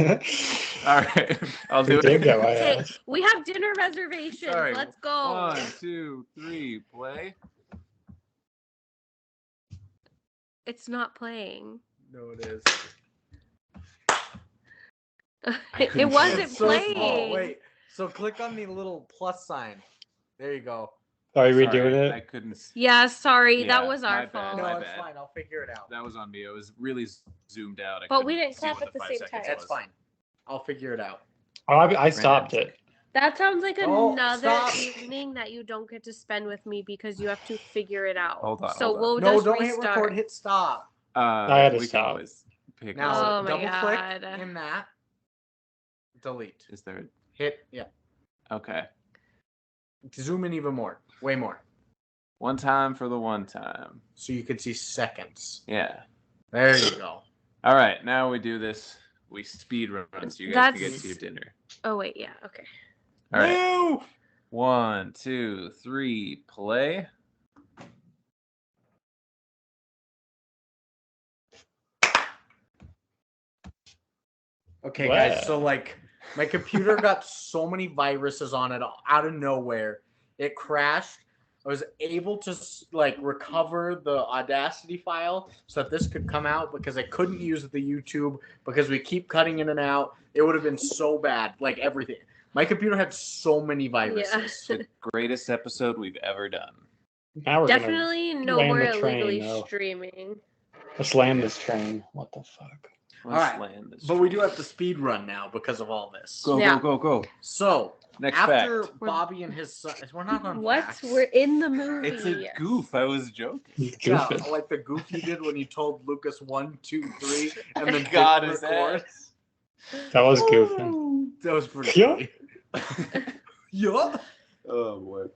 All right, I'll do did it. go Okay, ass. we have dinner reservations. Sorry. Let's go. 1, 2, 3, play. It's not playing. No, it is. It wasn't It's so playing. small. Wait. So click on the little plus sign. There you go. Are you Sorry, redoing it? I couldn't. Yeah, sorry. Yeah, that was my our bad. fault. No, My it's bad. fine. I'll figure it out. That was on me. It was really zoomed out. I But we couldn't didn't see clap what at the 5 same seconds time. That's was. fine. I'll figure it out. Oh, I stopped it. That sounds like Oh, another stop. evening that you don't get to spend with me because you have to figure it out. Hold on, So hold on. we'll No, just don't hit restart. record. Hit stop. I had to We stop. can always pick. Now Oh my double God. click in that. Delete. Is there? Hit. Yeah. Okay. Zoom in even more. Way more. One time for the one time. So you can see seconds. Yeah. There you go. All right. Now we do this. We speed run so you guys can get That's- to your dinner. Oh wait, yeah, okay. All right. Woo! 1, 2, 3, play. Okay, Wow. guys. So like, my computer got so many viruses on it out of nowhere. It crashed. I was able to like recover the Audacity file so that this could come out because I couldn't use the YouTube because we keep cutting in and out. It would have been so bad, like everything. My computer had so many viruses. The greatest episode we've ever done. Now we're Definitely no land more the train, illegally though. streaming. let's land this train. What the fuck? Let's right, land this But we train. do have to speed run now because of all this. Go, Yeah. go. So Next after fact. Bobby and his son, we're not on What? facts. We're in the movie. It's a goof. I was joking. He's Yeah, goofing. like the goof you did when you told Lucas 1, 2, 3, and then God didn't his record. ass. That was goofing. That was pretty Yeah. funny. Yeah. Oh boy.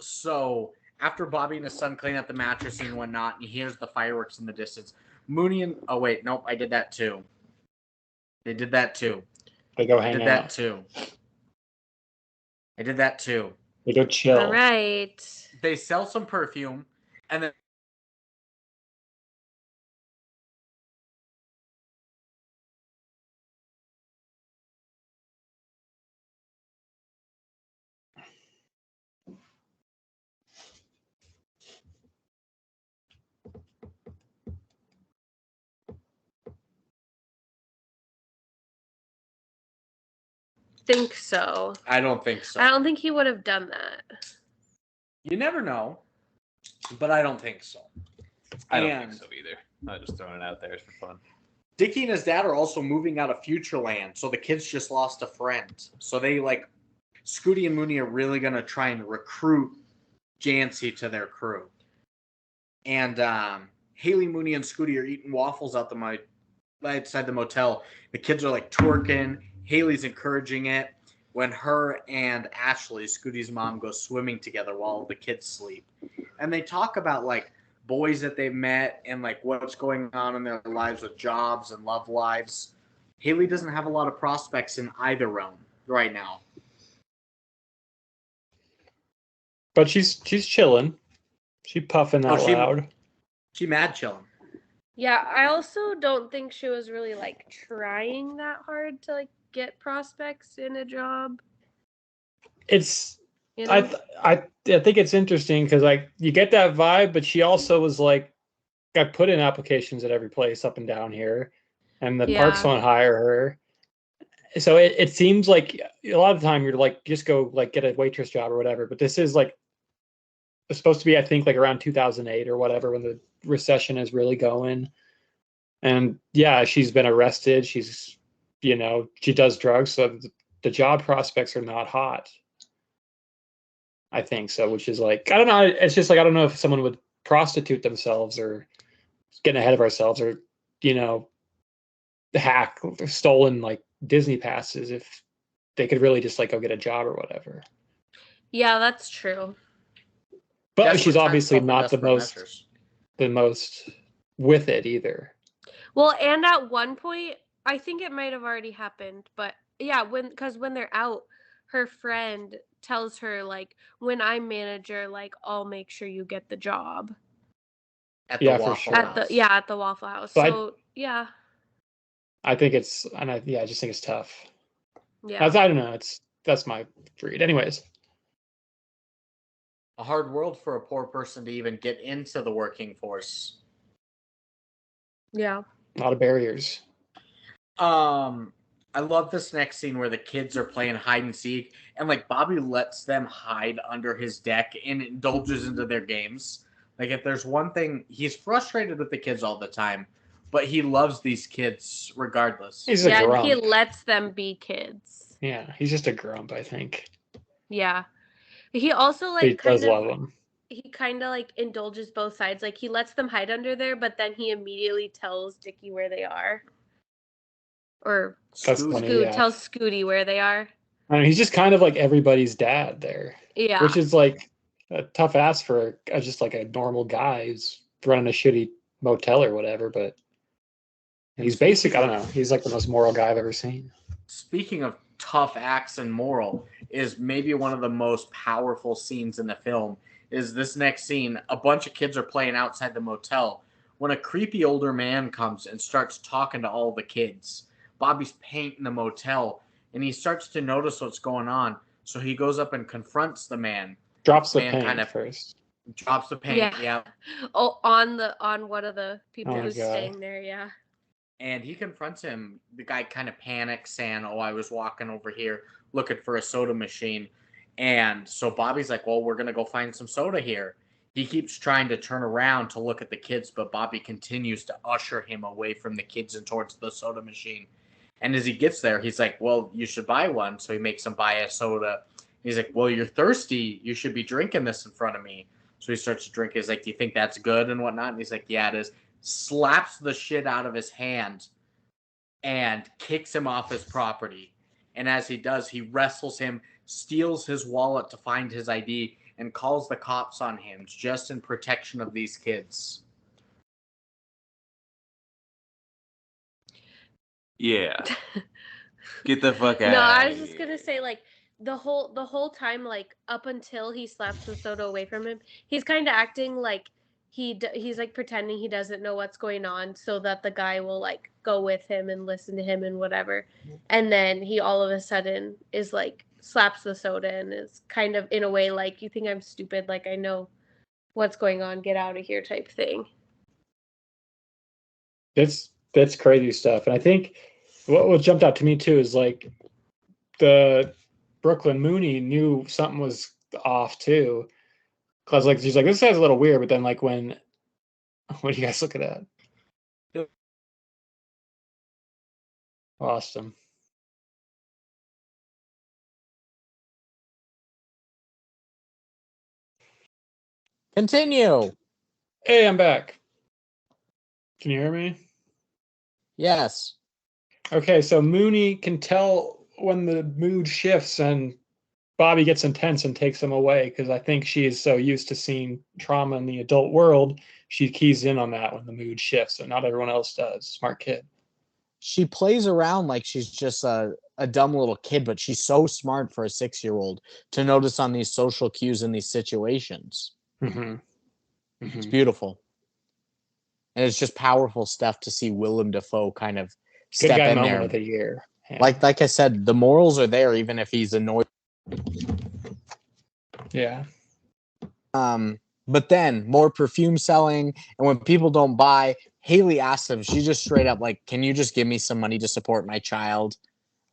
So after Bobby and his son clean up the mattress and whatnot, and he hears the fireworks in the distance. Mooney and wait, nope, I did that too. They did that too. They go I hang did that out. too. I did that too. They go chill. All right. They sell some perfume, and then Think so. I don't think so. I don't think he would have done that. You never know, but I don't think so. I don't And think so either. I'm just throwing it out there for fun. Dickie and his dad are also moving out of Futureland, so the kids just lost a friend. So they like Scooty and Mooney are really gonna try and recruit Jancy to their crew. And Haley, Mooney, and Scooty are eating waffles outside the motel. The kids are like twerking. Haley's encouraging it when her and Ashley, Scooty's mom, go swimming together while the kids sleep. And they talk about like boys that they've met and like what's going on in their lives with jobs and love lives. Haley doesn't have a lot of prospects in either realm right now. But she's chilling. She puffing out loud. She mad chilling. Yeah, I also don't think she was really like trying that hard to like get prospects in a job. It's You know? I think it's interesting because like you get that vibe, but she also was like, I put in applications at every place up and down here, and the parks won't hire her. So it seems like a lot of the time you're like just go like get a waitress job or whatever. But this is like it's supposed to be I think like around 2008 or whatever when the recession is really going. And yeah, she's been arrested. She's she does drugs, so the job prospects are not hot. I think so, which is like, I don't know. It's just like, I don't know if someone would prostitute themselves or getting ahead of ourselves or, hack or stolen like Disney passes if they could really just like go get a job or whatever. Yeah, that's true. But she's obviously not the most with it either. Well, and at one point, I think it might have already happened, but yeah, because when they're out, her friend tells her like, when I'm manager, like I'll make sure you get the job. At the Waffle House. At the Waffle House. So yeah. I think it's, I just think it's tough. Yeah. I don't know. That's my read. Anyways, A hard world for a poor person to even get into the working force. Yeah. a lot of barriers. I love this next scene where the kids are playing hide and seek, and like Bobby lets them hide under his deck and indulges into their games. Like if there's one thing, he's frustrated with the kids all the time, but he loves these kids regardless. He's a Yeah, and grump. he lets them be kids. Yeah, he's just a grump, I think. Yeah. He also But he like does love them. he kind of like indulges both sides. Like he lets them hide under there, but then he immediately tells Dickie where they are. Or That's funny, Scoot yeah. tells Scooty where they are. I mean, he's just kind of like everybody's dad there. Yeah. Which is like a tough ask for just like a normal guy who's running a shitty motel or whatever, but he's basic. I don't know. He's like the most moral guy I've ever seen. Speaking of tough acts and moral, is maybe one of the most powerful scenes in the film. Is this next scene? A bunch of kids are playing outside the motel when a creepy older man comes and starts talking to all the kids. Bobby's painting the motel, and he starts to notice what's going on. So he goes up and confronts the man. Drops the Man paint kinda first. Drops the paint, yeah. Oh, on one of the people Oh my who's God. staying there, yeah. And he confronts him. The guy kind of panics, saying, "Oh, I was walking over here looking for a soda machine." And so Bobby's like, "Well, we're gonna go find some soda here." He keeps trying to turn around to look at the kids, but Bobby continues to usher him away from the kids and towards the soda machine. And as he gets there, he's like, "Well, you should buy one." So he makes him buy a soda. He's like, "Well, you're thirsty. You should be drinking this in front of me." So he starts to drink. He's like, "Do you think that's good and whatnot?" And he's like, "Yeah, it is." Slaps the shit out of his hand and kicks him off his property. And as he does, he wrestles him, steals his wallet to find his ID, and calls the cops on him just in protection of these kids. Yeah. Get the fuck out. No, I was just gonna say like the whole time, like up until he slaps the soda away from him, he's kind of acting like he's like pretending he doesn't know what's going on, so that the guy will like go with him and listen to him and whatever. And then he all of a sudden is like slaps the soda and is kind of in a way like, "You think I'm stupid? Like I know what's going on. Get out of here," type thing. That's crazy stuff. And I think what jumped out to me too is like the Brooklyn Mooney knew something was off too. Cause like she's like, this guy's a little weird, but then like what are you guys looking at? Lost him. Continue. Hey, I'm back. Can you hear me? Yes. Okay, so Mooney can tell when the mood shifts and Bobby gets intense and takes him away because I think she is so used to seeing trauma in the adult world, she keys in on that when the mood shifts, and not everyone else does. Smart kid. She plays around like she's just a dumb little kid, but she's so smart for a 6-year-old to notice on these social cues in these situations. Mm-hmm. It's beautiful. And it's just powerful stuff to see Willem Dafoe kind of Good step guy in moment there. of the year. Yeah. Like I said, the morals are there even if he's annoyed. Yeah. But then more perfume selling, and when people don't buy, Haley asks him, she just straight up like, "Can you just give me some money to support my child,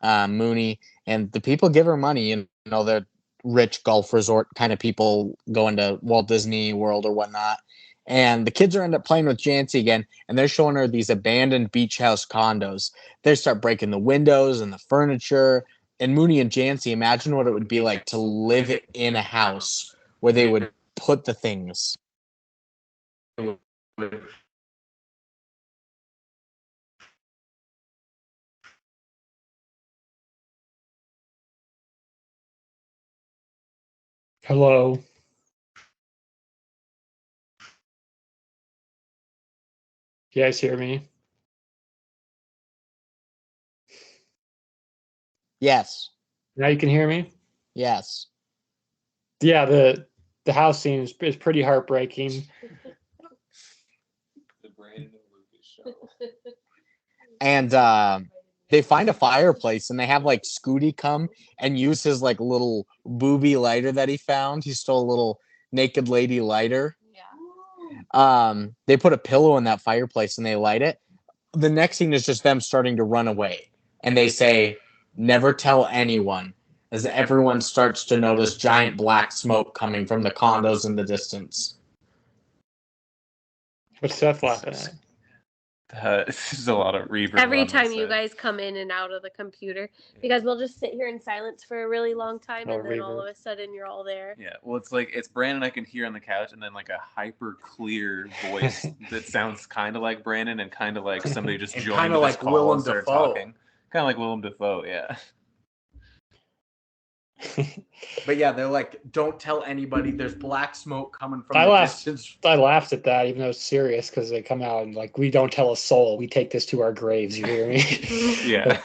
Mooney?" And the people give her money. You know, they're rich golf resort kind of people going to Walt Disney World or whatnot. And the kids are end up playing with Jancy again, and they're showing her these abandoned beach house condos. They start breaking the windows and the furniture. And Mooney and Jancy imagine what it would be like to live in a house where they would put the things. Hello. You guys hear me? Yes. Now you can hear me? Yes. Yeah, the house scene is pretty heartbreaking. The Brandon and Lucas show. and they find a fireplace, and they have like Scooty come and use his like little booby lighter that he found. He stole a little naked lady lighter. Yeah. They put a pillow in that fireplace and they light it. The next scene is just them starting to run away, and they say, "Never tell anyone," as everyone starts to notice giant black smoke coming from the condos in the distance. What's Seth laughing at? There's a lot of reverb. Every on time this you side. guys come in and out of the computer, because we'll just sit here in silence for a really long time, Oh, and then all reverb. of a sudden you're all there. Yeah, well, it's like it's Brandon I can hear on the couch, and then like a hyper clear voice that sounds kind of like Brandon and kind of like somebody just And joined kinda this like call Willem and started Dafoe. talking. Kind of like Willem Dafoe, yeah. But yeah, they're like, don't tell anybody. There's black smoke coming from I the laughed. distance. I laughed at that, even though it's serious, because they come out and like, we don't tell a soul. We take this to our graves. You hear me? Yeah.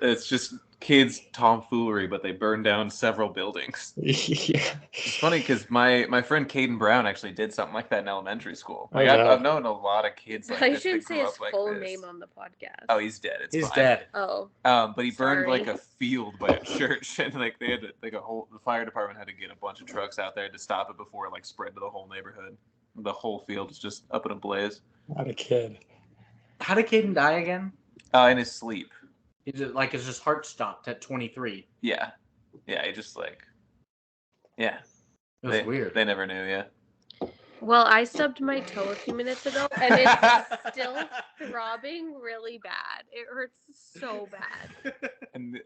It's just kids tomfoolery, but they burn down several buildings. Yeah. It's funny because my friend Caden Brown actually did something like that in elementary school. Oh, Like no. I've known a lot of kids like I this that shouldn't say grew his up like full this. name on the podcast. Oh, he's dead. It's He's fine. dead. Oh. But he burned Sorry. like a field by a church, and like they had to, like the fire department had to get a bunch of trucks out there to stop it before it like spread to the whole neighborhood. The whole field was just up in a blaze. Not a kid. How did Caden die again? In his sleep. He just like his heart stopped at 23. Yeah, he just like, yeah. It was weird. They never knew. Yeah. Well, I stubbed my toe a few minutes ago, and it's still throbbing really bad. It hurts so bad. And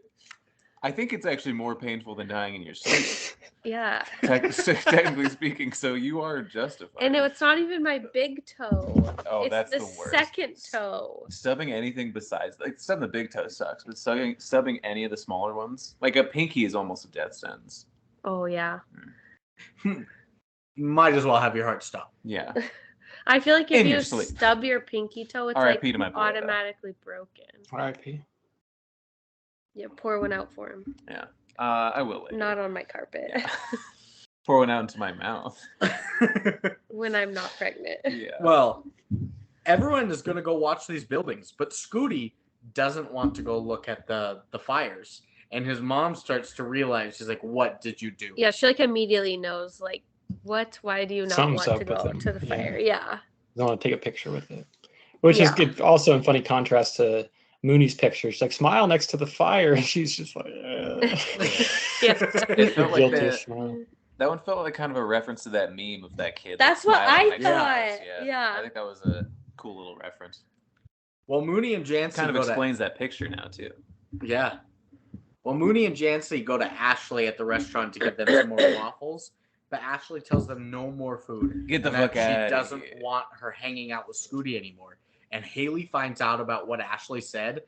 I think it's actually more painful than dying in your sleep. Yeah. Technically speaking, so you are justified. And it's not even my big toe. Oh, it's that's the the worst. second toe. Stubbing anything besides, like, stubbing the big toe sucks, but stubbing any of the smaller ones, like a pinky is almost a death sentence. Oh, yeah. Might as well have your heart stop. Yeah. I feel like if In you your sleep. stub your pinky toe, it's R.I.P. like to my boy, though. automatically broken. R.I.P. Yeah, pour one out for him. Yeah. I will later. Not on my carpet. Yeah. Pour one out into my mouth. When I'm not pregnant. Yeah. Well, everyone is going to go watch these buildings, but Scooty doesn't want to go look at the fires. And his mom starts to realize, she's like, what did you do? Yeah, she like immediately knows, like, what? Why do you not Something's want to up go with to him. the Yeah. fire? Yeah. I want to take a picture with it, which is good, also in funny contrast to Mooney's picture. She's like, smile next to the fire, and she's just like, Yeah. It felt like guilty that, smile. that one felt like kind of a reference to that meme of that kid. That's like, what smiling I next to the thought. house. Yeah. I think that was a cool little reference. Well, Mooney and Jancy Kind of go to- explains that picture now, too. Yeah. Well, Mooney and Jancy go to Ashley at the restaurant to give them some more waffles, but Ashley tells them no more food. Get the and that fuck outta She doesn't here. want her hanging out with Scooty anymore. And Haley finds out about what Ashley said,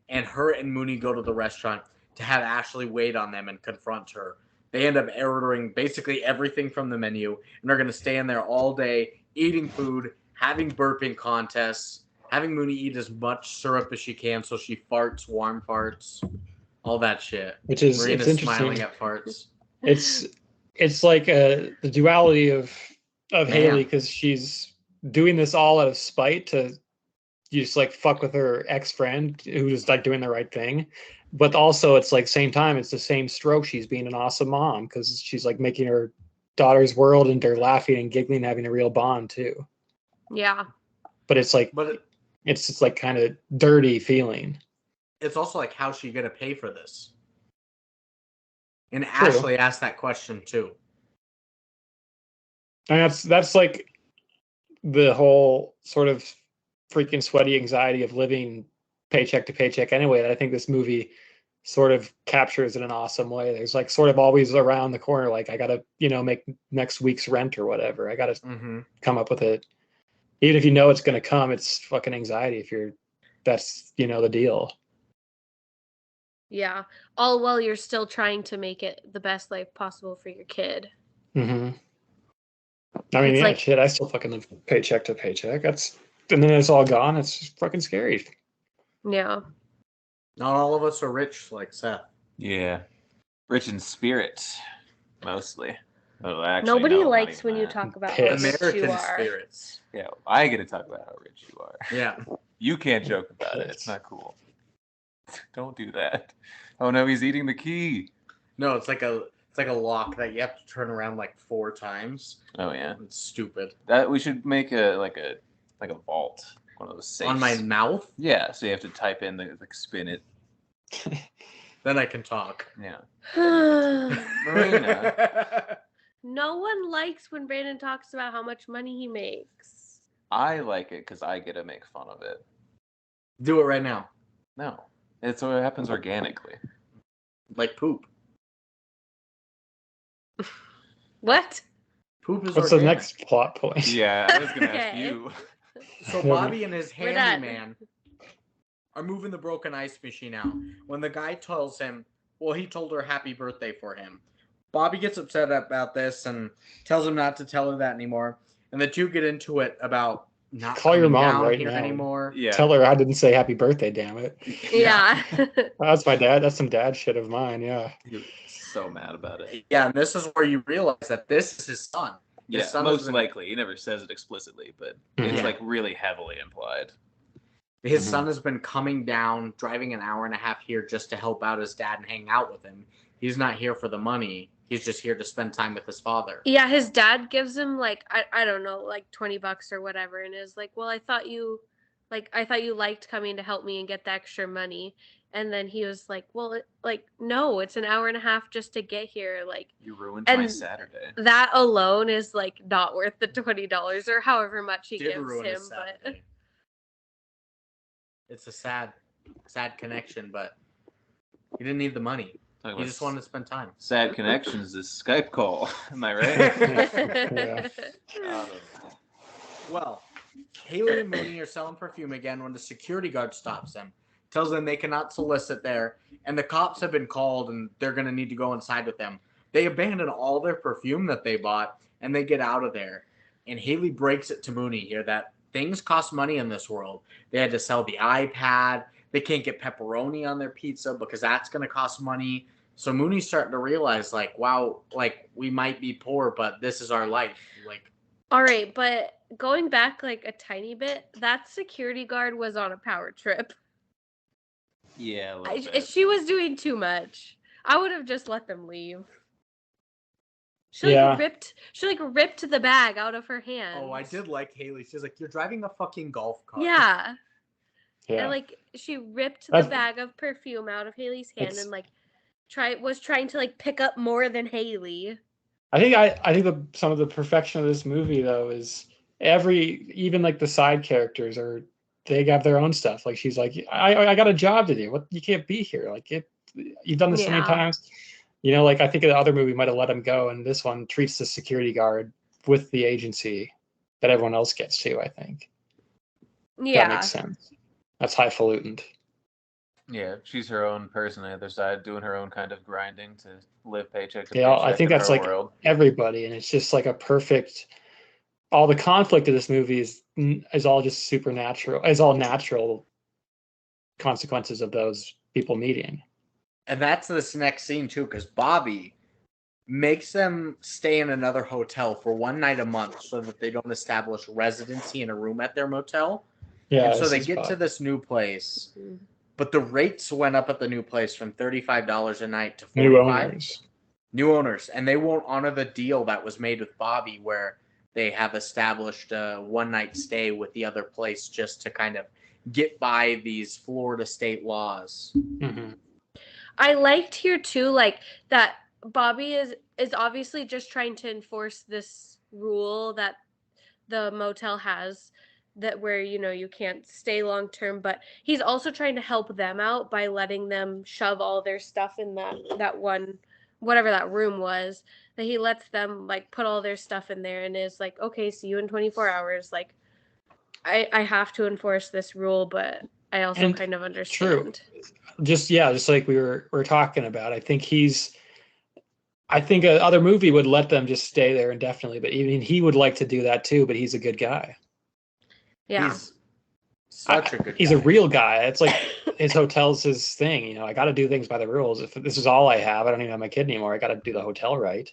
and her and Mooney go to the restaurant to have Ashley wait on them and confront her. They end up ordering basically everything from the menu, and they're going to stay in there all day, eating food, having burping contests, having Mooney eat as much syrup as she can so she farts, warm farts. All that shit. Which is Marina's it's smiling interesting. at farts. It's like the duality of Man. Haley, because she's doing this all out of spite to just like fuck with her ex-friend who's like doing the right thing, but also it's like same time it's the same stroke. She's being an awesome mom because she's like making her daughter's world, and they're laughing and giggling, and having a real bond too. Yeah. But it's like it's just like kind of dirty feeling. It's also like, how's she gonna pay for this? And True. Ashley asked that question too. And that's like the whole sort of freaking sweaty anxiety of living paycheck to paycheck anyway, that I think this movie sort of captures in an awesome way. There's like sort of always around the corner, like I gotta, make next week's rent or whatever. I gotta come up with it. Even if you know it's gonna come, it's fucking anxiety if that's the deal. Yeah. All while you're still trying to make it the best life possible for your kid. Mm-hmm. I mean, It's yeah, like- shit, I still fucking live paycheck to paycheck. And then it's all gone. It's just fucking scary. Yeah. Not all of us are rich like Seth. Yeah. Rich in spirit, mostly. Well, actually, Nobody no, not likes even when you that. talk about how Pissed. rich you American are. spirits. Yeah, I get to talk about how rich you are. Yeah. You can't joke about it. It's not cool. Don't do that. Oh no, he's eating the key. No, it's like a lock that you have to turn around like 4 times. Oh yeah. It's stupid. That we should make a vault. One of those safes. On my mouth? Yeah, so you have to type in spin it. Then I can talk. Yeah. Marina. No one likes when Brandon talks about how much money he makes. I like it because I get to make fun of it. Do it right now. No. It happens organically. Like poop. What? Poop is What's organic. the next plot point? Yeah, I was gonna ask Okay. you. So Bobby and his We're done. handyman are moving the broken ice machine out. When the guy tells him, well, he told her happy birthday for him. Bobby gets upset about this and tells him not to tell her that anymore. And the two get into it about not Call your coming mom down right here now. anymore. Yeah. Tell her I didn't say happy birthday, damn it. Yeah. That's my dad. That's some dad shit of mine, yeah. He was so mad about it. Yeah, and this is where you realize that this is his son. His Yeah, son has most been- likely. He never says it explicitly, but Mhm. it's really heavily implied. His Mhm. son has been coming down, driving an hour and a half here just to help out his dad and hang out with him. He's not here for the money. He's just here to spend time with his father. Yeah, his dad gives him I don't know, like $20 or whatever, and is like, well, I thought you liked coming to help me and get the extra money. And then he was like, well, no, it's an hour and a half just to get here. You ruined my And Saturday. that alone is not worth the $20 or however much he Did gives ruin him. his But Saturday. It's a sad connection, but he didn't need the money. Talking He about just wanted to spend time. sad connections. This Skype call. Am I right? Yeah. Um, Well, Haley and Mooney are selling perfume again when the security guard stops them, tells them they cannot solicit there, and the cops have been called and they're going to need to go inside with them. They abandon all their perfume that they bought and they get out of there. And Haley breaks it to Mooney here that things cost money in this world. They had to sell the iPad. They can't get pepperoni on their pizza because that's going to cost money. So Mooney's starting to realize, wow, we might be poor, but this is our life. all right, but going back a tiny bit, that security guard was on a power trip. yeah, a little bit. She was doing too much. I would have just let them leave. She Yeah. ripped the bag out of her hand. Oh, I did like Haley. She's like, you're driving a fucking golf cart. Yeah. Yeah. And she ripped the That's- bag of perfume out of Haley's hand It's- and was trying to pick up more than Haley. I think some of the perfection of this movie though is even the side characters they have their own stuff. She's like, I got a job to do. What, you can't be here. You've done this so many Yeah. times. I think the other movie might have let him go, and this one treats the security guard with the agency that everyone else gets to. I think Yeah. that makes sense. That's highfalutin. Yeah, she's her own person on the other side, doing her own kind of grinding to live paycheck to Yeah, paycheck I think in that's her world. everybody, and it's just a perfect. All the conflict of this movie is all just supernatural. Is all natural consequences of those people meeting. And that's this next scene, too, because Bobby makes them stay in another hotel for one night a month so that they don't establish residency in a room at their motel. Yeah. And so this they is get Bob. to this new place, but the rates went up at the new place from $35 a night to $45. New owners. New owners, and they won't honor the deal that was made with Bobby where they have established a one-night stay with the other place just to kind of get by these Florida state laws. Mhm. I liked here too, that Bobby is obviously just trying to enforce this rule that the motel has, that where you can't stay long term, but he's also trying to help them out by letting them shove all their stuff in that one, whatever that room was, that he lets them put all their stuff in there and is like, okay, see you in 24 hours. I have to enforce this rule, but I also And kind of understand. Just like we were talking about. I think another movie would let them just stay there indefinitely, but even he would like to do that too. But he's a good guy. Yeah. He's such a good He's guy. a real guy. It's his hotel's his thing. I got to do things by the rules. If this is all I have, I don't even have my kid anymore. I got to do the hotel right.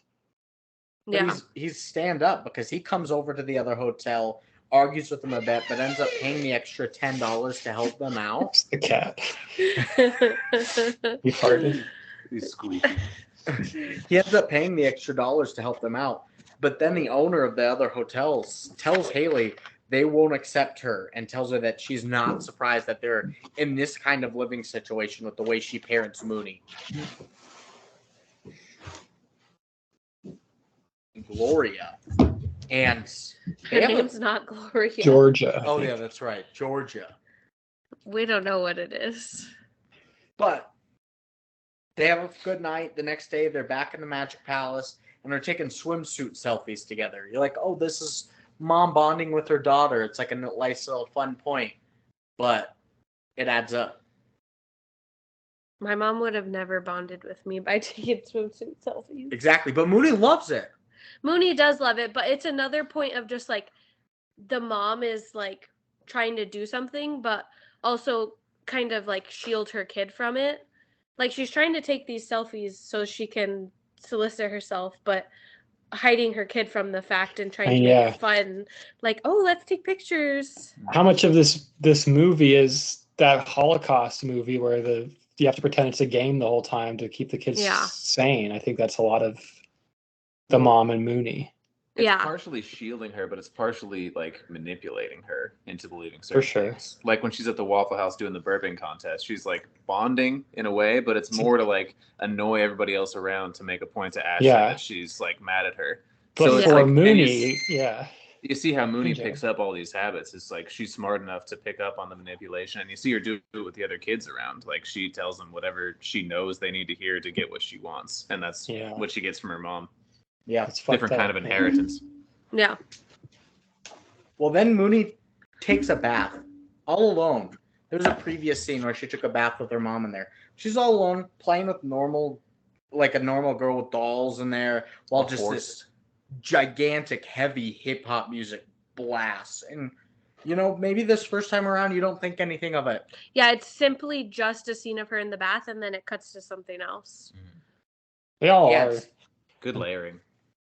But Yeah. he's stand up because he comes over to the other hotel argues with him a bit, but ends up paying the extra $10 to help them out. It's the cat. He farted. He's squeaky. He ends up paying the extra dollars to help them out. But then the owner of the other hotels tells Haley they won't accept her and tells her that she's not surprised that they're in this kind of living situation with the way she parents Mooney. Gloria. And Her name's not Gloria. Georgia. Oh, yeah, that's right. Georgia. We don't know what it is. But they have a good night. The next day, they're back in the Magic Palace, and they're taking swimsuit selfies together. You're like, oh, this is mom bonding with her daughter. It's like a nice little fun point. But it adds up. My mom would have never bonded with me by taking swimsuit selfies. Exactly. But Mooney loves it. Mooney does love it, but it's another point of just like the mom is like trying to do something, but also kind of like shield her kid from it. Like she's trying to take these selfies so she can solicit herself, but hiding her kid from the fact and trying to make it fun. Like, oh, let's take pictures. How much of this movie is that Holocaust movie where you have to pretend it's a game the whole time to keep the kids sane? I think that's a lot of the mom and Mooney. It's partially shielding her, but it's partially like manipulating her into believing certain For sure. things. Like when she's at the Waffle House doing the burping contest, she's like bonding in a way, but it's more to like annoy everybody else around to make a point to Ashley that she's like mad at her. But so for like, Mooney, you see how Mooney picks up all these habits. It's like she's smart enough to pick up on the manipulation, and you see her do it with the other kids around. Like she tells them whatever she knows they need to hear to get what she wants, and that's what she gets from her mom. Yeah, it's different kind of inheritance. Yeah. Well, then Mooney takes a bath all alone. There's a previous scene where she took a bath with her mom in there. She's all alone playing with a normal girl with dolls in there, while just this gigantic, heavy hip hop music blasts. And maybe this first time around you don't think anything of it. Yeah, it's simply just a scene of her in the bath, and then it cuts to something else. They all are. Good layering.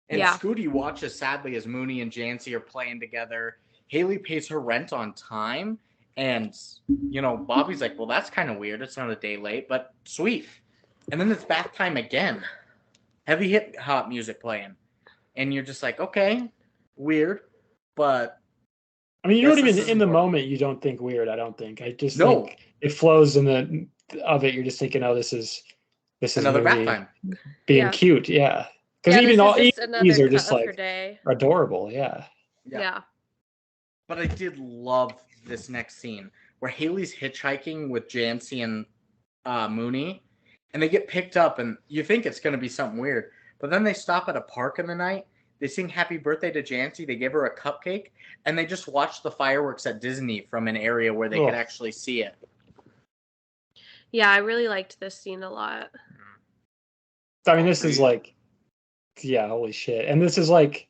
And Scooty watches sadly as Mooney and Jancy are playing together. Haley pays her rent on time. And, Bobby's like, well, that's kind of weird. It's not a day late, but sweet. And then it's bath time again. Heavy hip hop music playing. And you're just like, okay, weird. But I mean, you don't even, in the moment, you don't think weird, I don't think. I just think it flows in of it. You're just thinking, oh, this is another bath time. Being cute, Because even all these are just like adorable, yeah. But I did love this next scene where Haley's hitchhiking with Jancy and Mooney, and they get picked up, and you think it's going to be something weird. But then they stop at a park in the night. They sing Happy Birthday to Jancy. They give her a cupcake, and they just watch the fireworks at Disney from an area where they could actually see it. Yeah, I really liked this scene a lot. I mean, this is like, holy shit. And this is like,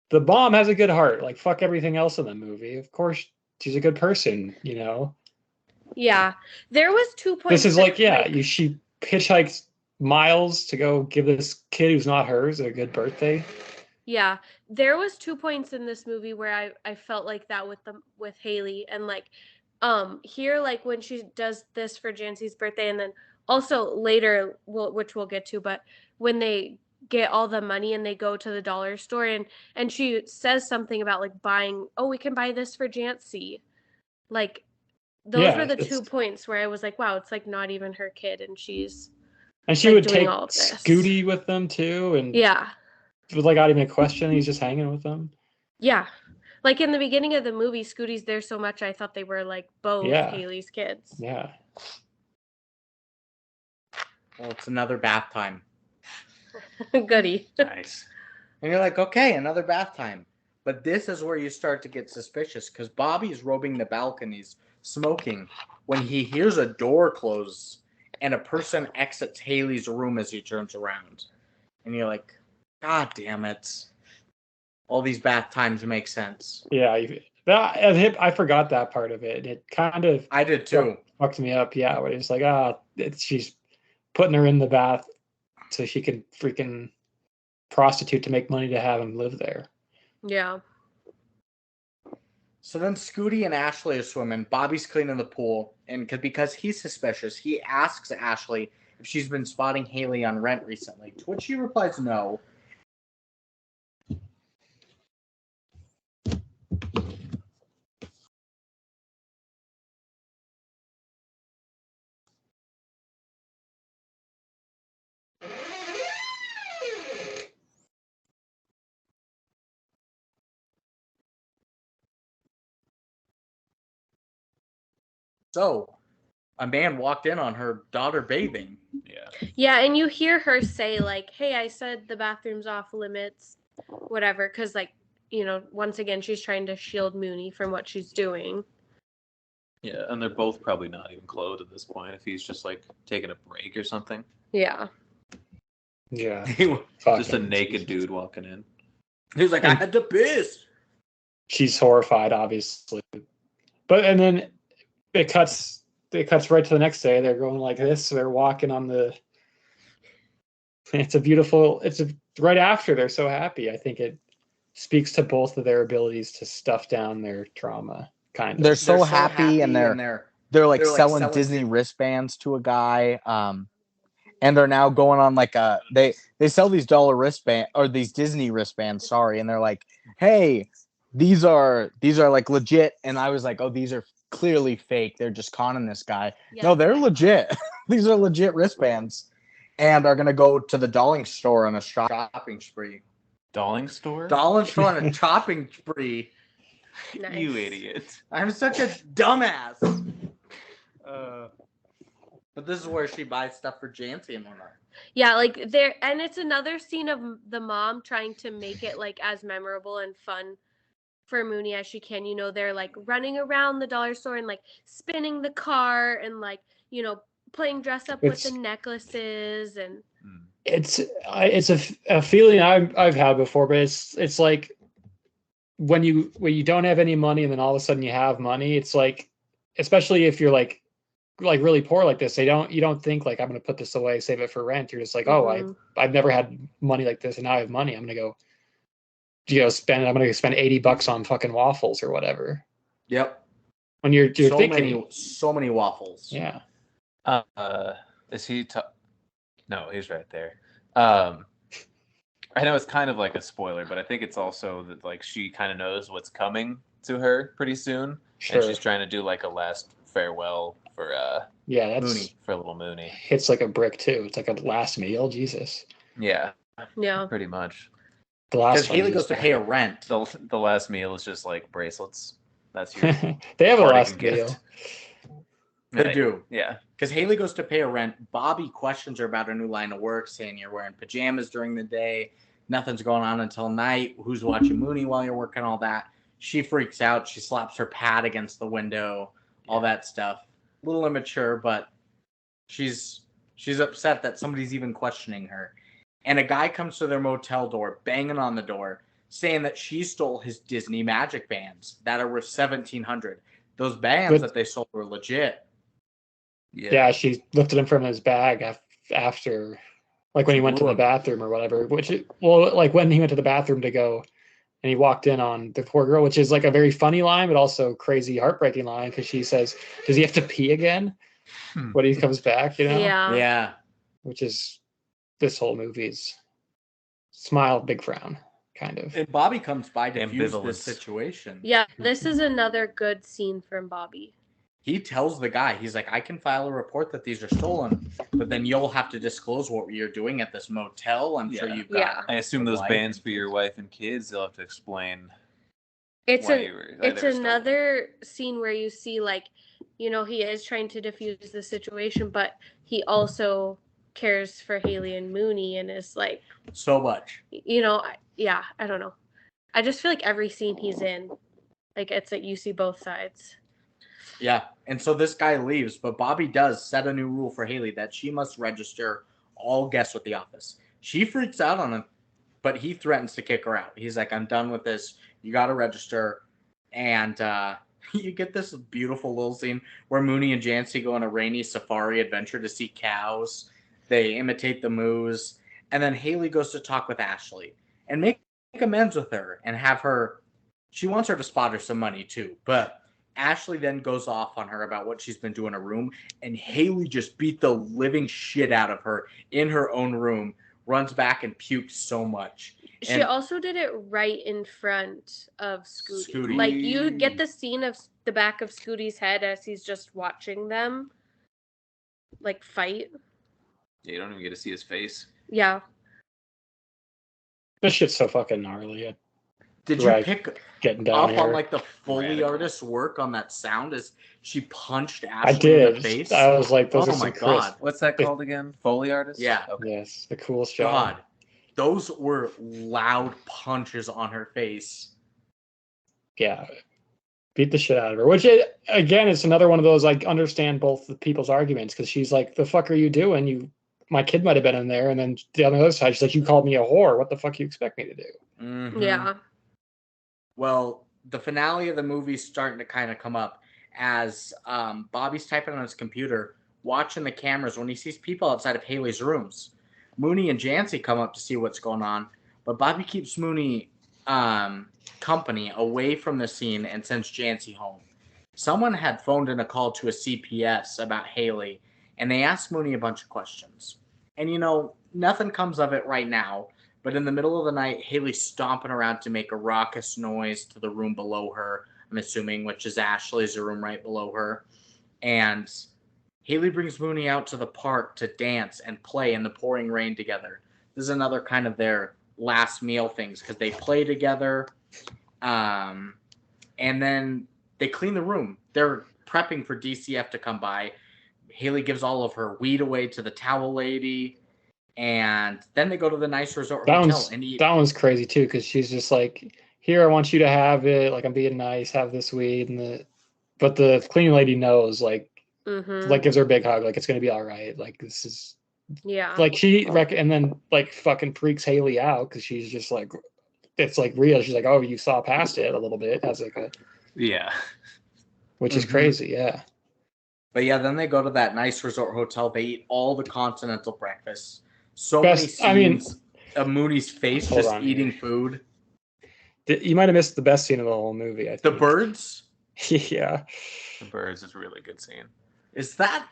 the mom has a good heart. Like, fuck everything else in the movie. Of course, she's a good person, Yeah. There was 2 points. This is like, she hitchhikes miles to go give this kid who's not hers a good birthday. Yeah. There was 2 points in this movie where I felt like that with Haley. And like, here, like when she does this for Jancy's birthday, and then also later, which we'll get to, but when they get all the money and they go to the dollar store and she says something about like buying, we can buy this for Jancy. Like those were the 2 points where I was like, wow, it's like not even her kid, and she like, would take Scooty with them too, and without even a question, he's just hanging with them. Yeah. Like in the beginning of the movie, Scooty's there so much I thought they were like both Haley's kids. Yeah. Well, it's another bath time. Goody. Nice. And you're like, okay, another bath time. But this is where you start to get suspicious, because Bobby's roaming the balconies, smoking, when he hears a door close and a person exits Haley's room as he turns around. And you're like, God damn it. All these bath times make sense. Yeah, I forgot that part of it. It kind of... I did too. Fucked me up, yeah. Where it's like, she's putting her in the bath so she can freaking prostitute to make money to have him live there. Yeah. So then Scooty and Ashley are swimming. Bobby's cleaning the pool. And because he's suspicious, he asks Ashley if she's been spotting Haley on rent recently. To which she replies no. So, a man walked in on her daughter bathing. Yeah, and you hear her say, like, hey, I said the bathroom's off limits, whatever, because, like, you know, once again, she's trying to shield Mooney from what she's doing. Yeah, and they're both probably not even clothed at this point if he's just, like, taking a break or something. Yeah. Yeah. Just a naked dude walking in. He was like, I had to piss. She's horrified, obviously. But, and then it cuts right to the next day. They're going like this. They're walking on the... right after they're so happy. I think it speaks to both of their abilities to stuff down their trauma, kind of. They're so happy and they're like selling Disney wristbands to a guy. And they're now going on like they sell these dollar wristband or these Disney wristbands, sorry, and they're like, hey, these are like legit. And I was like, oh, these are clearly fake. They're just conning this guy. Yeah. No, they're legit. These are legit wristbands. And are gonna go to the dolling store on a shopping spree. Dolling store? Dolling store on a shopping spree. Nice. You idiot. I'm such a dumbass. But this is where she buys stuff for Jancy and whatnot. Yeah, like there, and it's another scene of the mom trying to make it like as memorable and fun for Mooney as she can. You know, they're like running around the dollar store and like spinning the car and like, you know, playing dress up with the necklaces. And it's a feeling I've had before, but it's like when you don't have any money and then all of a sudden you have money. It's like, especially if you're like really poor like this, you don't think like, I'm gonna put this away, save it for rent. You're just like, oh, I've never had money like this, and now I have money. I'm gonna go spend $80 on fucking waffles or whatever. Yep. When you're thinking so many waffles. Yeah. Is he? No, he's right there. I know it's kind of like a spoiler, but I think it's also that like she kind of knows what's coming to her pretty soon, and she's trying to do like a last farewell for that's Mooney, for little Mooney. Hits like a brick too. It's like a last meal. Jesus. Yeah, Yeah, pretty much. Because Haley goes to pay a rent. The last meal is just like bracelets. That's your they have a last meal. They do. Yeah. Because Haley goes to pay a rent. Bobby questions her about her new line of work, saying you're wearing pajamas during the day. Nothing's going on until night. Who's watching Mooney while you're working, all that. She freaks out. She slaps her pad against the window, all that stuff. A little immature, but she's upset that somebody's even questioning her. And a guy comes to their motel door, banging on the door, saying that she stole his Disney magic bands that are worth $1,700. Those bands that they sold were legit. Yeah, she lifted him from his bag after, like when he went to the bathroom or whatever. Like when he went to the bathroom to go, and he walked in on the poor girl, which is like a very funny line, but also crazy, heartbreaking line, because she says, "Does he have to pee again when he comes back?" You know? Yeah. Which is this whole movie's smile, big frown, kind of. And Bobby comes by to defuse this situation. Yeah, this is another good scene from Bobby. He tells the guy, he's like, I can file a report that these are stolen, but then you'll have to disclose what you're doing at this motel. I'm sure you've got. Yeah. I assume those bands for your wife and kids, they'll have to explain. It's another scene where you see, like, you know, he is trying to defuse the situation, but he also cares for Haley and Mooney and is like. So much. You know, I don't know. I just feel like every scene he's in, like, it's like you see both sides. Yeah, and so this guy leaves, but Bobby does set a new rule for Haley that she must register all guests with the office. She freaks out on him, but he threatens to kick her out. He's like, I'm done with this. You got to register. And you get this beautiful little scene where Mooney and Jancy go on a rainy safari adventure to see cows. They imitate the moose. And then Haley goes to talk with Ashley and make amends with her and have her She wants her to spot her some money too, but Ashley then goes off on her about what she's been doing in her room, and Haley just beat the living shit out of her in her own room, runs back and pukes so much. She also did it right in front of Scooty. Like, you get the scene of the back of Scooty's head as he's just watching them, like, fight. Yeah, you don't even get to see his face. Yeah. This shit's so fucking gnarly. Did you pick getting down up on like the Foley artist's work on that sound as she punched Ashley in the face? I was like, those are my some god. What's that called again? Foley artist? Yeah. Okay. Yes, the coolest job. God. Those were loud punches on her face. Yeah. Beat the shit out of her. Which, again, it's another one of those, like, understand both the people's arguments, because she's like, the fuck are you doing? My kid might have been in there. And then on the other side, she's like, you called me a whore. What the fuck you expect me to do? Mm-hmm. Yeah. Well, the finale of the movie's starting to kind of come up as Bobby's typing on his computer, watching the cameras when he sees people outside of Haley's rooms. Mooney and Jancy come up to see what's going on, but Bobby keeps Mooney company away from the scene and sends Jancy home. Someone had phoned in a call to a CPS about Haley, and they asked Mooney a bunch of questions. And, nothing comes of it right now, but in the middle of the night, Haley's stomping around to make a raucous noise to the room below her, I'm assuming, which is Ashley's room right below her. And Haley brings Mooney out to the park to dance and play in the pouring rain together. This is another kind of their last meal things, because they play together, and then they clean the room. They're prepping for DCF to come by. Haley gives all of her weed away to the towel lady, and then they go to the nice resort hotel and eat. That one's crazy too, because she's just like, here, I want you to have it. Like, I'm being nice, have this weed. But the cleaning lady knows, like, like, gives her a big hug, like, it's going to be all right. Like, this is, yeah. Like, and then, like, fucking freaks Haley out, because she's just like, it's like real. She's like, oh, you saw past it a little bit. As like a, yeah. Which is crazy, yeah. But yeah, then they go to that nice resort hotel. They eat all the continental breakfasts. Many scenes of Mooney's face just eating food. You might have missed the best scene of the whole movie, I think. The birds? Yeah. The birds is a really good scene. Is that...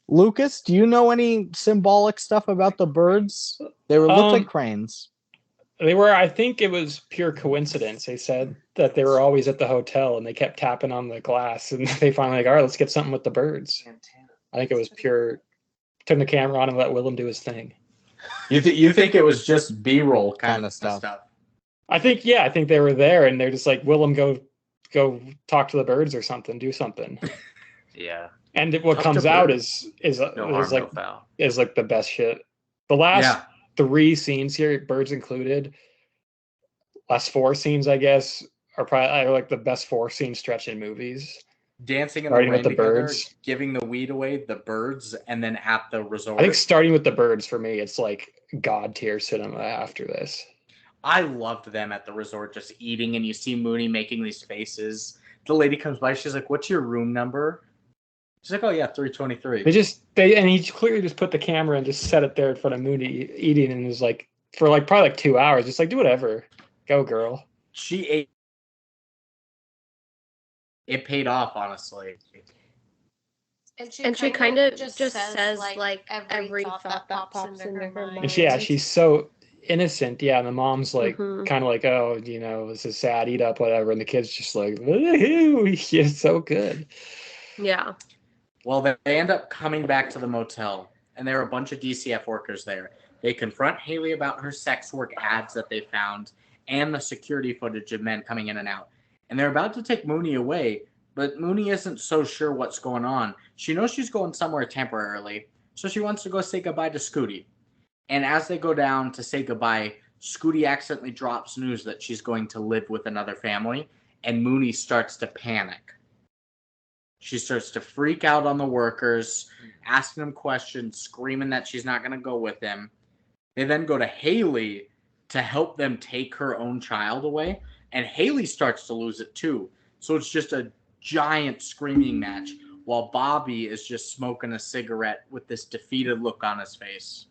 Lucas, do you know any symbolic stuff about the birds? They looked like cranes. They were, I think it was pure coincidence. They said that they were always at the hotel and they kept tapping on the glass, and they finally like, all right, let's get something with the birds. I think it was pure, turn the camera on and let Willem do his thing. You think it was just B-roll kind of stuff? I think they were there and they're just like, Willem, go talk to the birds or something, do something. Yeah. And what comes out is like the best shit. The last 3 scenes here, birds included, last 4 scenes, I guess, are probably like the best 4 scene stretch in movies. Dancing in the rain with the birds, giving the weed away, the birds, and then at the resort. I think starting with the birds for me, it's like god tier cinema after this. I loved them at the resort just eating, and you see Mooney making these faces. The lady comes by, she's like, "What's your room number?" She's like, "Oh yeah, 323." And he clearly just put the camera and just set it there in front of Mooney eating, and was like, for like probably like 2 hours, just like, do whatever, go girl. She ate. It paid off, honestly. And she kind of just says like every thought that pops into her mind. And she's so innocent, and the mom's like kind of like, oh, this is sad, eat up, whatever, and the kid's just like, woohoo, it's so good. Yeah. Well, they end up coming back to the motel, and there are a bunch of DCF workers there. They confront Haley about her sex work ads that they found and the security footage of men coming in and out. And they're about to take Mooney away, but Mooney isn't so sure what's going on. She knows she's going somewhere temporarily, so she wants to go say goodbye to Scooty. And as they go down to say goodbye, Scooty accidentally drops news that she's going to live with another family, and Mooney starts to panic. She starts to freak out on the workers, asking them questions, screaming that she's not going to go with them. They then go to Haley to help them take her own child away. And Haley starts to lose it too. So it's just a giant screaming match while Bobby is just smoking a cigarette with this defeated look on his face.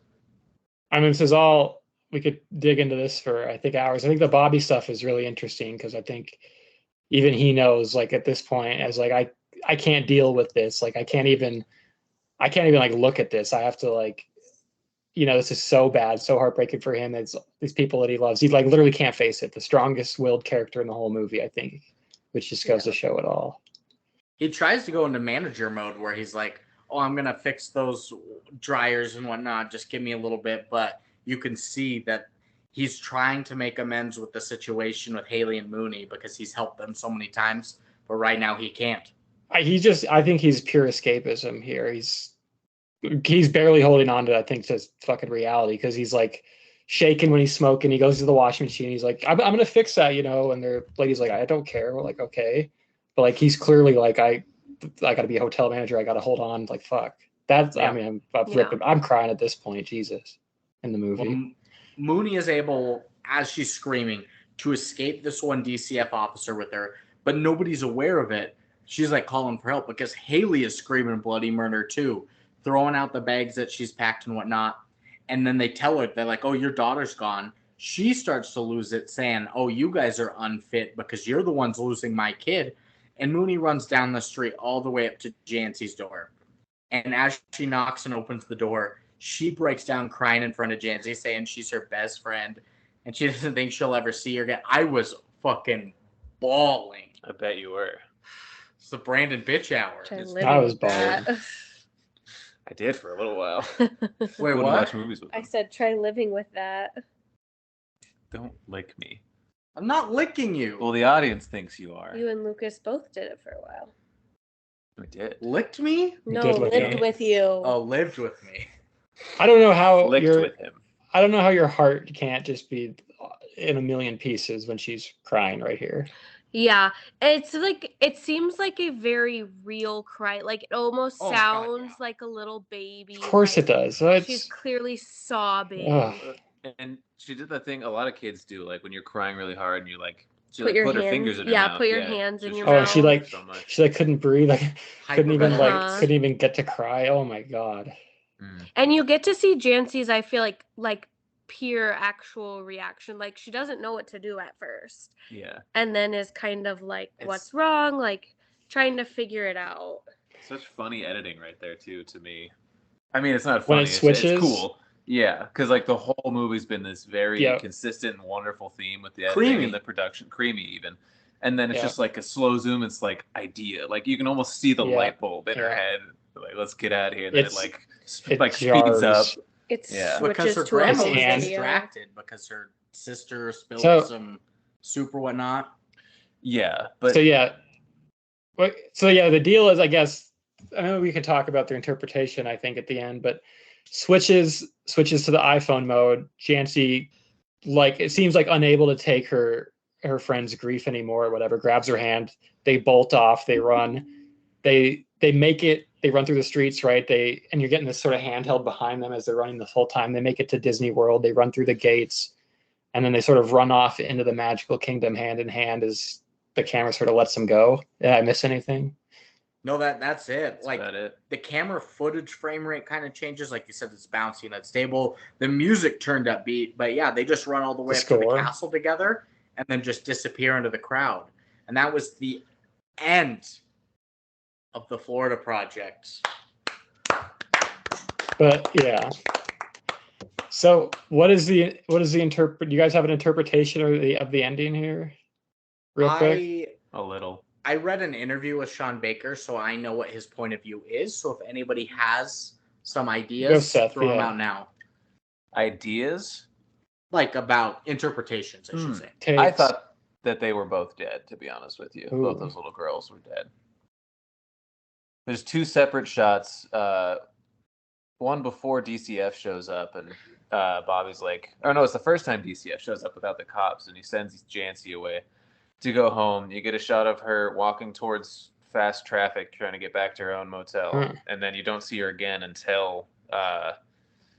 I mean, this is all, we could dig into this for, I think, hours. I think the Bobby stuff is really interesting because I think even he knows, like, at this point, as like, I can't deal with this. Like, I can't even like look at this. I have to, like, this is so bad, so heartbreaking for him. It's these people that he loves. He like literally can't face it. The strongest willed character in the whole movie, I think, which just goes to show it all. He tries to go into manager mode where he's like, oh, I'm going to fix those dryers and whatnot. Just give me a little bit. But you can see that he's trying to make amends with the situation with Haley and Mooney because he's helped them so many times. But right now he can't. I think he's pure escapism here. He's barely holding on to, I think, to fucking reality because he's like shaking when he's smoking. He goes to the washing machine. He's like, I'm going to fix that, and the lady's like, I don't care. We're like, okay. But like, he's clearly like, I got to be a hotel manager. I got to hold on. Like, fuck. That's, I mean, I'm crying at this point. Jesus. In the movie. Well, Mooney is able, as she's screaming, to escape this one DCF officer with her, but nobody's aware of it. She's like calling for help because Haley is screaming bloody murder too, throwing out the bags that she's packed and whatnot. And then they tell her, they're like, oh, your daughter's gone. She starts to lose it, saying, oh, you guys are unfit because you're the ones losing my kid. And Mooney runs down the street all the way up to Jancy's door. And as she knocks and opens the door, she breaks down crying in front of Jancy, saying she's her best friend. And she doesn't think she'll ever see her again. I was fucking bawling. I bet you were. It's the Brandon bitch hour. I was bawling. I did for a little while. Wait, what? Watch movies with I said, try living with that. Don't lick me. I'm not licking you. Well, the audience thinks you are. You and Lucas both did it for a while. I did. Licked me? No, did lick lived him. with you. Oh, lived with me. I don't know how Licked with him. I don't know how your heart can't just be in a million pieces when she's crying right here. Yeah, it's like, it seems like a very real cry. Like, it almost Oh my God, sounds yeah. like a little baby. Of course like, it does. So she's clearly sobbing. Ugh. And she did that thing a lot of kids do, like when you're crying really hard and you like she Put your put her hands- fingers in her yeah, mouth. put your hands in just your Oh, and she mouth. like so much. she like couldn't breathe, like couldn't even Uh-huh. couldn't even get to cry. Oh my God. And you get to see Jancy's, I feel like pure actual reaction. Like, she doesn't know what to do at first. Yeah. And then is kind of like, It's- what's wrong? Like, trying to figure it out. Such funny editing right there too, to me. I mean, it's not When funny. it switches? It's cool. Yeah, because like the whole movie's been this very Yeah. consistent and wonderful theme with the editing Creamy. and the production, creamy even. And then it's Yeah. just like a slow zoom. It's like idea. Like you can almost see the Yeah. light bulb in her Yeah. head. Like, let's get out of here. And then it It like speeds up. jars. It Yeah. Because switches her to a grandma home was hand. video. distracted because her sister spilled So- some soup or whatnot. Yeah, but So yeah. The deal is, I guess, I know we can talk about their interpretation, I think, at the end, but switches to the iPhone mode. Jancy, like, it seems like unable to take her friend's grief anymore or whatever, grabs her hand, they bolt off, they run, they run through the streets, right? And you're getting this sort of handheld behind them as they're running the whole time. They make it to Disney World, they run through the gates, and then they sort of run off into the magical kingdom hand in hand as the camera sort of lets them go. Did I miss anything? No, that's it. that's Like, about it. the camera footage frame rate kind of changes. Like you said, it's bouncy and it's stable. The music turned upbeat, but yeah, they just run all the way The up to the score. castle together and then just disappear into the crowd. And that was the end of the Florida Project. But yeah. So what is the interpret? Do you guys have an interpretation of the ending here? Real quick. A little. I read an interview with Sean Baker, so I know what his point of view is. So if anybody has some ideas, Go, Seth, throw them yeah. out now. Ideas? Like about interpretations, I should say. Takes. I thought that they were both dead, to be honest with you. Ooh. Both those little girls were dead. There's two separate shots. One before DCF shows up, and Bobby's like, oh no, it's the first time DCF shows up without the cops, and he sends Jancy away to go home. You get a shot of her walking towards fast traffic, trying to get back to her own motel, and then you don't see her again until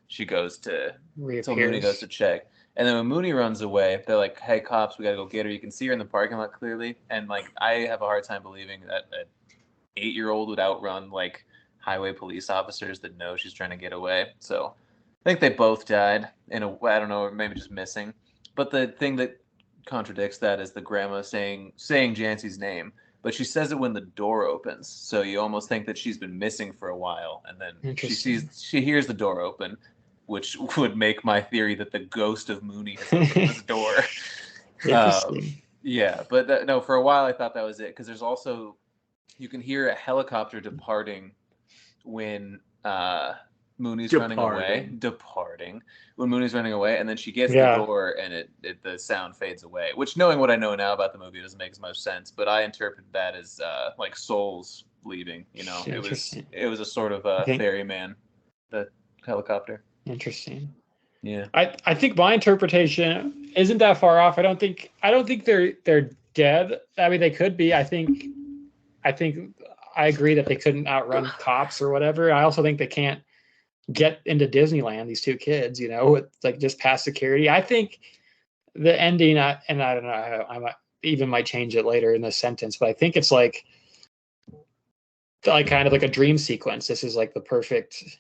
she goes to. Until Mooney goes to check. And then when Mooney runs away, they're like, "Hey, cops, we gotta go get her." You can see her in the parking lot clearly, and like I have a hard time believing that an 8-year-old would outrun like highway police officers that know she's trying to get away. So I think they both died in a way, I don't know, maybe just missing. But the thing that contradicts that is the grandma saying Jancy's name, but she says it when the door opens. So you almost think that she's been missing for a while, and then she hears the door open, which would make my theory that the ghost of Mooney has opened this door. Yeah, but no, for a while I thought that was it, because there's also, you can hear a helicopter departing when Mooney's running away. When Mooney's running away, and then she gets the door, and the sound fades away. Which, knowing what I know now about the movie, doesn't make as much sense. But I interpret that as like souls leaving. You know, it was a sort of ferryman, the helicopter. Interesting. Yeah. I think my interpretation isn't that far off. I don't think they're dead. I mean, they could be. I think I agree that they couldn't outrun cops or whatever. I also think they can't get into Disneyland, these two kids, you know, with like just past security. I think the ending, and I don't know, I might change it later in this sentence, but I think it's like kind of like a dream sequence. This is like the perfect,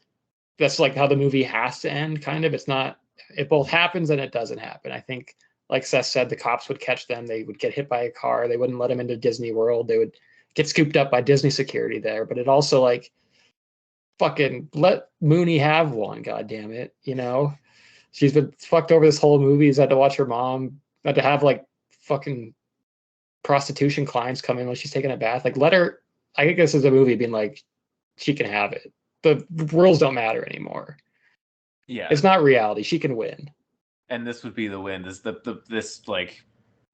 that's like how the movie has to end, kind of. It's not, it both happens and it doesn't happen. I think, like Seth said, the cops would catch them. They would get hit by a car. They wouldn't let them into Disney World. They would get scooped up by Disney security there. But it also like, fucking let Mooney have one, god damn it, you know? She's been fucked over this whole movie. She's had to watch her mom, had to have like fucking prostitution clients come in when she's taking a bath. Like, let her, I think this is a movie being like, she can have it. The rules don't matter anymore. Yeah. It's not reality. She can win. And this would be the win. This like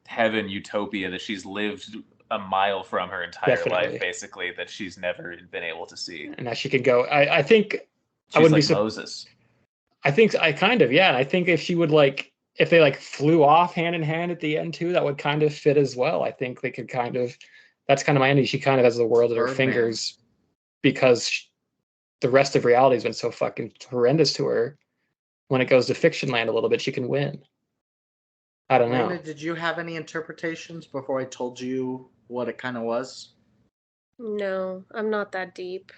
heaven utopia that she's lived a mile from her entire life, basically, that she's never been able to see. And now she could go. I think she's I wouldn't like be Moses. I think I kind of, yeah. And I think if she would if they flew off hand in hand at the end too, that would kind of fit as well. I think they could kind of, that's kind of my ending. She kind of has the world at her fingers because the rest of reality has been so fucking horrendous to her. When it goes to fiction land a little bit, she can win. I don't know. Did you have any interpretations before I told you what it kind of was? No, I'm not that deep.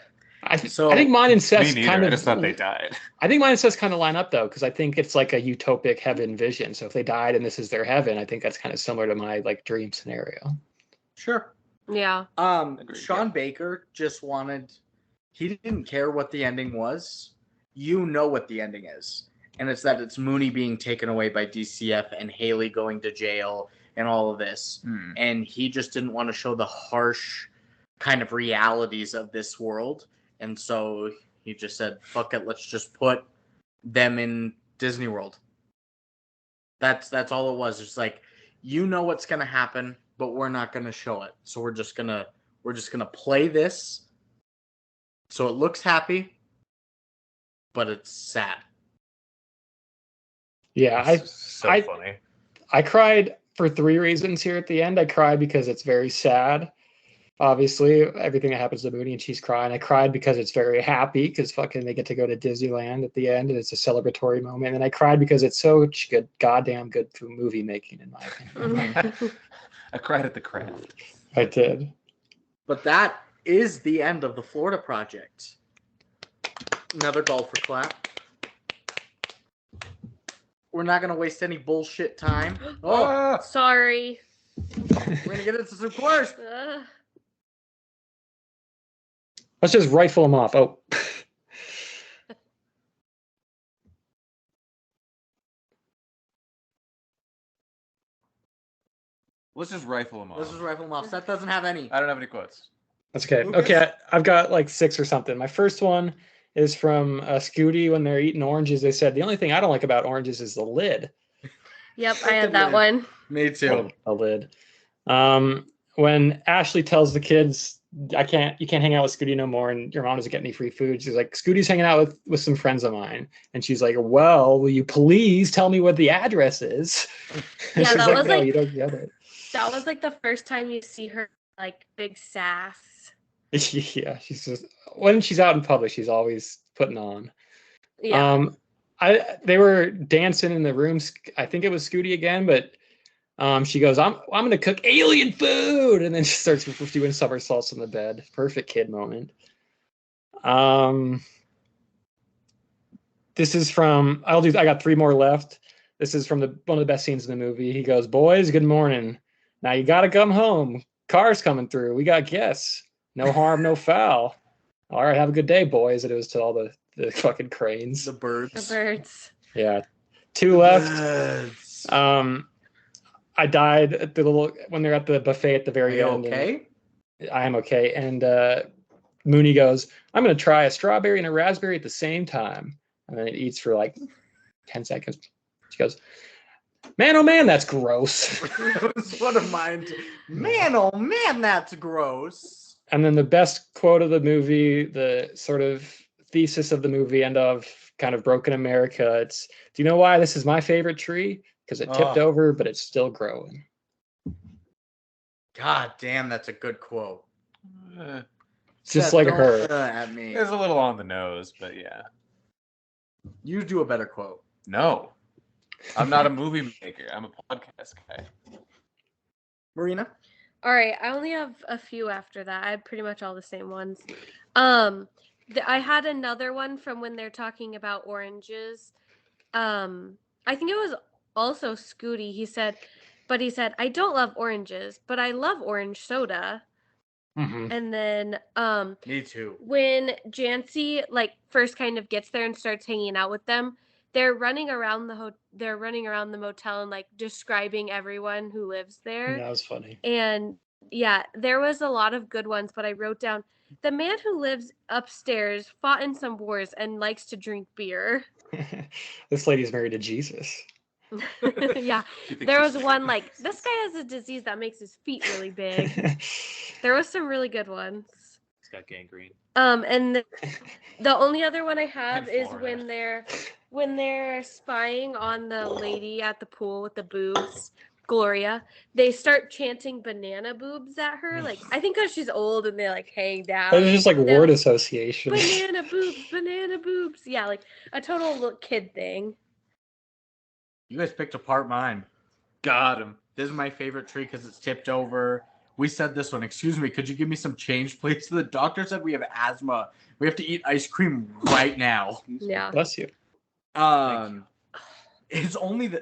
I think mine and Seth's kind of. I just thought they died. I think mine and Seth's kind of line up though, because I think it's like a utopic heaven vision. So if they died and this is their heaven, I think that's kind of similar to my dream scenario. Sure. Yeah. Sean Baker just wanted. He didn't care what the ending was. You know what the ending is. And it's that it's Mooney being taken away by DCF and Haley going to jail and all of this. And he just didn't want to show the harsh kind of realities of this world. And so he just said, fuck it, let's just put them in Disney World. That's all it was. It's like, you know what's gonna happen, but we're not gonna show it. So we're just gonna play this so it looks happy, but it's sad. Yeah, funny. I cried for 3 reasons here at the end. I cried because it's very sad. Obviously, everything that happens to Mooney and she's crying. I cried because it's very happy because fucking they get to go to Disneyland at the end and it's a celebratory moment. And I cried because it's so good, goddamn good movie making, in my opinion. I cried at the craft. I did. But that is the end of the Florida Project. Another golfer clap. We're not going to waste any bullshit time. Oh, sorry. We're going to get into some questions. Let's just rifle them off. Oh. Let's just rifle them off. Let's just rifle them off. Seth doesn't have any. I don't have any quotes. That's okay. Lucas? Okay, I've got 6 or something. My first one is from Scooty when they're eating oranges. They said, the only thing I don't like about oranges is the lid. Yep, I had that one. Me too. A lid. When Ashley tells the kids, you can't hang out with Scooty no more, and your mom doesn't get any free food. She's like, Scooty's hanging out with some friends of mine. And she's like, well, will you please tell me what the address is? Yeah, that was no, you don't get it. That was the first time you see her big sass. Yeah, she's just, when she's out in public, she's always putting on. Yeah. They were dancing in the room. I think it was Scooty again, but she goes, I'm gonna cook alien food, and then she starts doing somersaults in the bed. Perfect kid moment. This is from I got 3 more left. This is from one of the best scenes in the movie. He goes, "Boys, good morning. Now you gotta come home. Car's coming through. We got guests. No harm, no foul. All right, have a good day, boys." And it was to all the fucking cranes. The birds. The birds. Yeah. 2 left. Birds. I died at when they're at the buffet at the very end. Okay. I am okay. And Mooney goes, "I'm going to try a strawberry and a raspberry at the same time." And then it eats for like 10 seconds. She goes, "Man, oh man, that's gross." That was one of mine. Man, oh man, that's gross. And then the best quote of the movie, the sort of thesis of the movie and of kind of Broken America. It's, "Do you know why this is my favorite tree? Because it tipped over, but it's still growing." God damn, that's a good quote. Just like her. At me. It's a little on the nose, but yeah. You do a better quote. No. I'm not a movie maker. I'm a podcast guy. Marina? All right, I only have a few after that. I had pretty much all the same ones. I had another one from when they're talking about oranges. I think it was also Scooty. He said, "I don't love oranges, but I love orange soda." Mm-hmm. And then Me too. when Jancy first kind of gets there and starts hanging out with them, they're running around the motel and describing everyone who lives there. That was funny. And yeah, there was a lot of good ones, but I wrote down, "The man who lives upstairs fought in some wars and likes to drink beer." This lady's married to Jesus. Yeah, there was one this guy has a disease that makes his feet really big. There was some really good ones. He's got gangrene. And the only other one I have And is Florida. when they're spying on the lady at the pool with the boobs, Gloria. They start chanting "banana boobs" at her. I think because she's old and they hang down. It was just word association. Banana boobs, banana boobs. Yeah, a total little kid thing. You guys picked apart mine. Got him. This is my favorite tree because it's tipped over. We said this one. "Excuse me, could you give me some change, please?" The doctor said we have asthma. We have to eat ice cream right now. Yeah. Bless you. It's only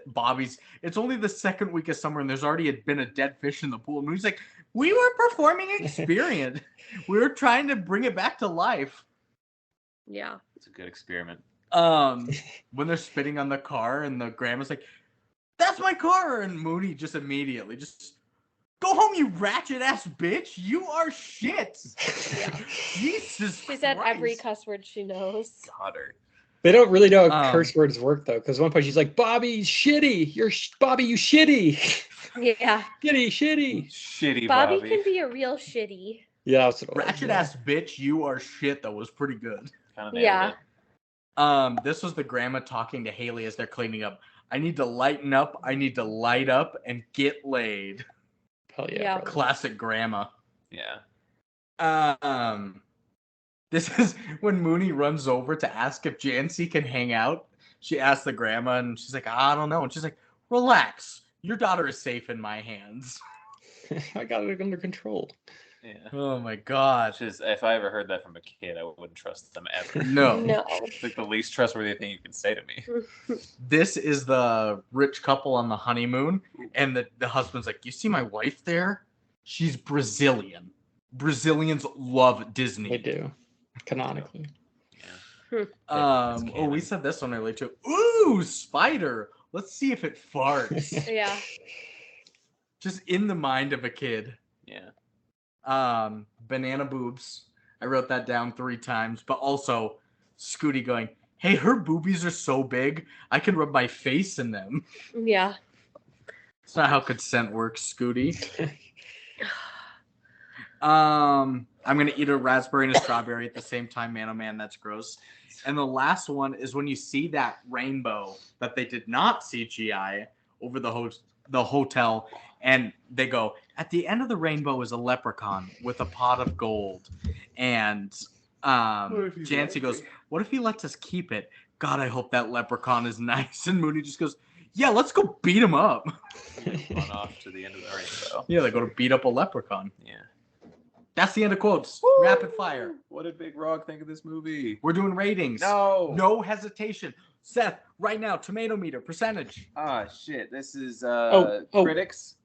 it's only the second week of summer and there's already been a dead fish in the pool. And he's like, "We were performing experiment. We were trying to bring it back to life." Yeah. It's a good experiment. When they're spitting on the car and the grandma's like, "That's my car," and Mooney just immediately just, "Go home, you ratchet ass bitch. You are shit." Yeah. Jesus She said Christ. every cuss word she knows. Got her. They don't really know how curse words work though, because one point she's like, "Bobby, shitty. Bobby, you shitty." Yeah. Shitty. Shitty Bobby Bobby. can be a real shitty. Yeah, that's what it was. Ratchet ass bitch, you are shit. That was pretty good. Kinda nailed Yeah. it. This was the grandma talking to Haley as they're cleaning up. "I need to lighten up. I need to light up and get laid." Hell yeah. Yeah. Brother. Classic grandma. Yeah. This is when Mooney runs over to ask if Jancy can hang out. She asks the grandma and she's like, "I don't know." And she's like, "Relax. Your daughter is safe in my hands." I got it under control. Yeah. Oh my god. Just, if I ever heard that from a kid, I wouldn't trust them ever. No. No. It's the least trustworthy thing you can say to me. This is the rich couple on the honeymoon, and the husband's like, "You see my wife there? She's Brazilian. Brazilians love Disney." They do. Canonically. We said this one earlier too. "Ooh, spider. Let's see if it farts." Yeah. Just in the mind of a kid. Yeah. Banana boobs. I wrote that down 3 times, but also Scooty going, "Hey, her boobies are so big, I can rub my face in them." Yeah. It's not how consent works, Scooty. I'm gonna eat a raspberry and a strawberry at the same time. Man, oh man, that's gross. And the last one is when you see that rainbow that they did not CGI over the hotel, and they go, "At the end of the rainbow is a leprechaun with a pot of gold." And Jancy goes, "What if he lets us keep it? God, I hope that leprechaun is nice. And Mooney just goes, yeah, let's go beat him up. Run off to the end of the rainbow. Yeah, they go to beat up a leprechaun. Yeah. That's the end of quotes. Woo! Rapid fire. What did Big Rog think of this movie? We're doing ratings. No hesitation. Seth, right now, tomato meter, percentage. Ah, shit. This is Oh. critics.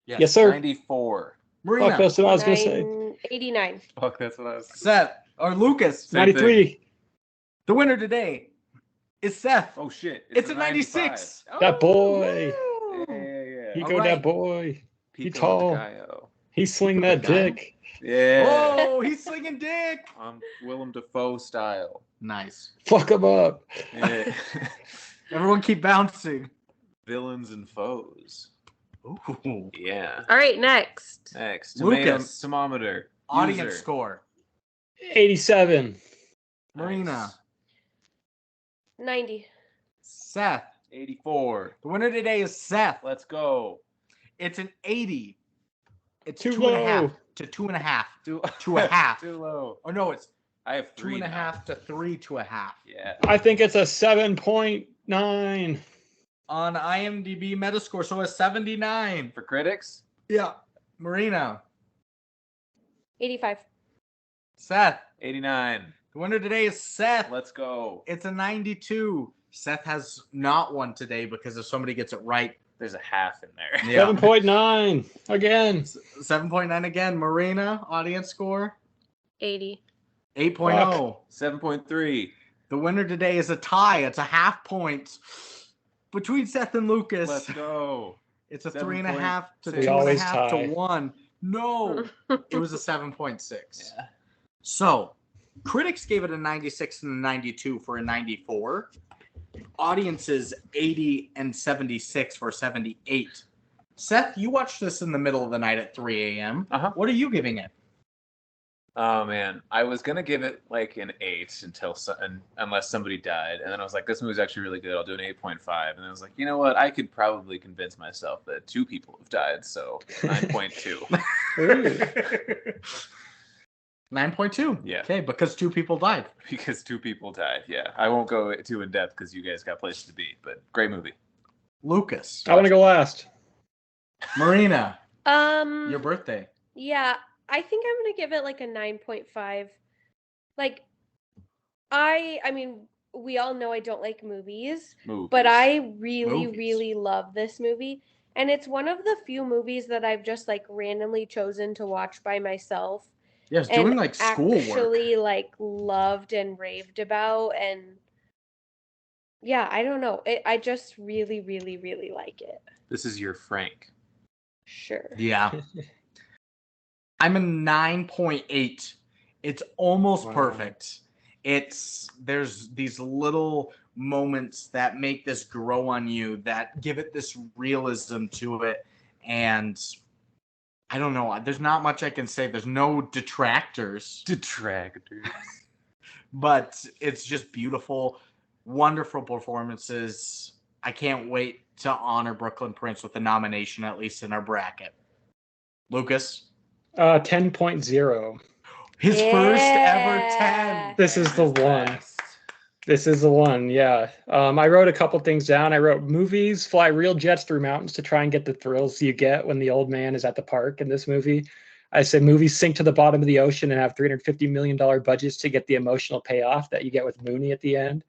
Yes, sir. 94. Marina. Fuck, that's what I was going to say. 89. Fuck, that's what I was. Seth, or Lucas. Same 93. The winner today is Seth. Oh, shit. It's a 96. That boy. Yeah. He All go right. that boy. He Pico tall. de Gallo. He sling that dick. Yeah. Oh, he's slinging dick. I'm Willem Dafoe style. Nice. Fuck him up. Yeah. Everyone keep bouncing. Villains and foes. Ooh. Yeah. All right, next. Next. Lucas. Thermometer. Audience User. score. 87. Marina. 90. Seth. 84. The winner today is Seth. Let's go. It's an 80. It's Too 2.5 low. to 2.5. Too 2.5. Too low. Oh no, it's I have 3 now. 2.5 to 3 to a half. Yeah. I think it's a 7.9. On IMDb Metascore, so a 79. For critics? Yeah. Marina. 85. Seth. 89. The winner today is Seth. Let's go. It's a 92. Seth has not won today because if somebody gets it right. There's a half in there. Yeah. 7.9. Again. 7.9 again. Marina, audience score. 80. 8.0. 7.3. The winner today is a tie. It's a half point between Seth and Lucas. Let's go. It's a 7.6. 3.5 to We 2.5 always to tie. 1. No, it was a 7.6. Yeah. So, critics gave it a 96 and a 92 for a 94. Audiences 80 and 76 for 78. Seth, you watched this in the middle of the night at 3 a.m. Uh-huh. What are you giving it? Oh man, I was gonna give it like an 8 unless somebody died, and then I was like, this movie's actually really good. I'll do an 8.5, and then I was like, you know what? I could probably convince myself that 2 people have died, so 9.2. 9.2. Yeah. Okay, because 2 people died. Because 2 people died. Yeah, I won't go too in depth because you guys got places to be, but great movie. Lucas. I want to go last. Marina. Your birthday. Yeah, I think I'm gonna give it like a 9.5. Like, I mean, we all know I don't like movies, but I really love this movie, and it's one of the few movies that I've just like randomly chosen to watch by myself. Yeah, it's And doing like schoolwork. actually like loved and raved about, and yeah, I don't know. I just really like it. This is your Frank. Sure. Yeah. I'm a 9.8. It's almost perfect. There's these little moments that make this grow on you, that give it this realism to it, and I don't know. There's not much I can say. There's no detractors. But it's just beautiful, wonderful performances. I can't wait to honor Brooklyn Prince with a nomination, at least in our bracket. Lucas? 10.0. His first ever 10. This is the one. This is the one, yeah. I wrote a couple things down. I wrote movies fly real jets through mountains to try and get the thrills you get when the old man is at the park in this movie. I said movies sink to the bottom of the ocean and have $350 million budgets to get the emotional payoff that you get with Mooney at the end.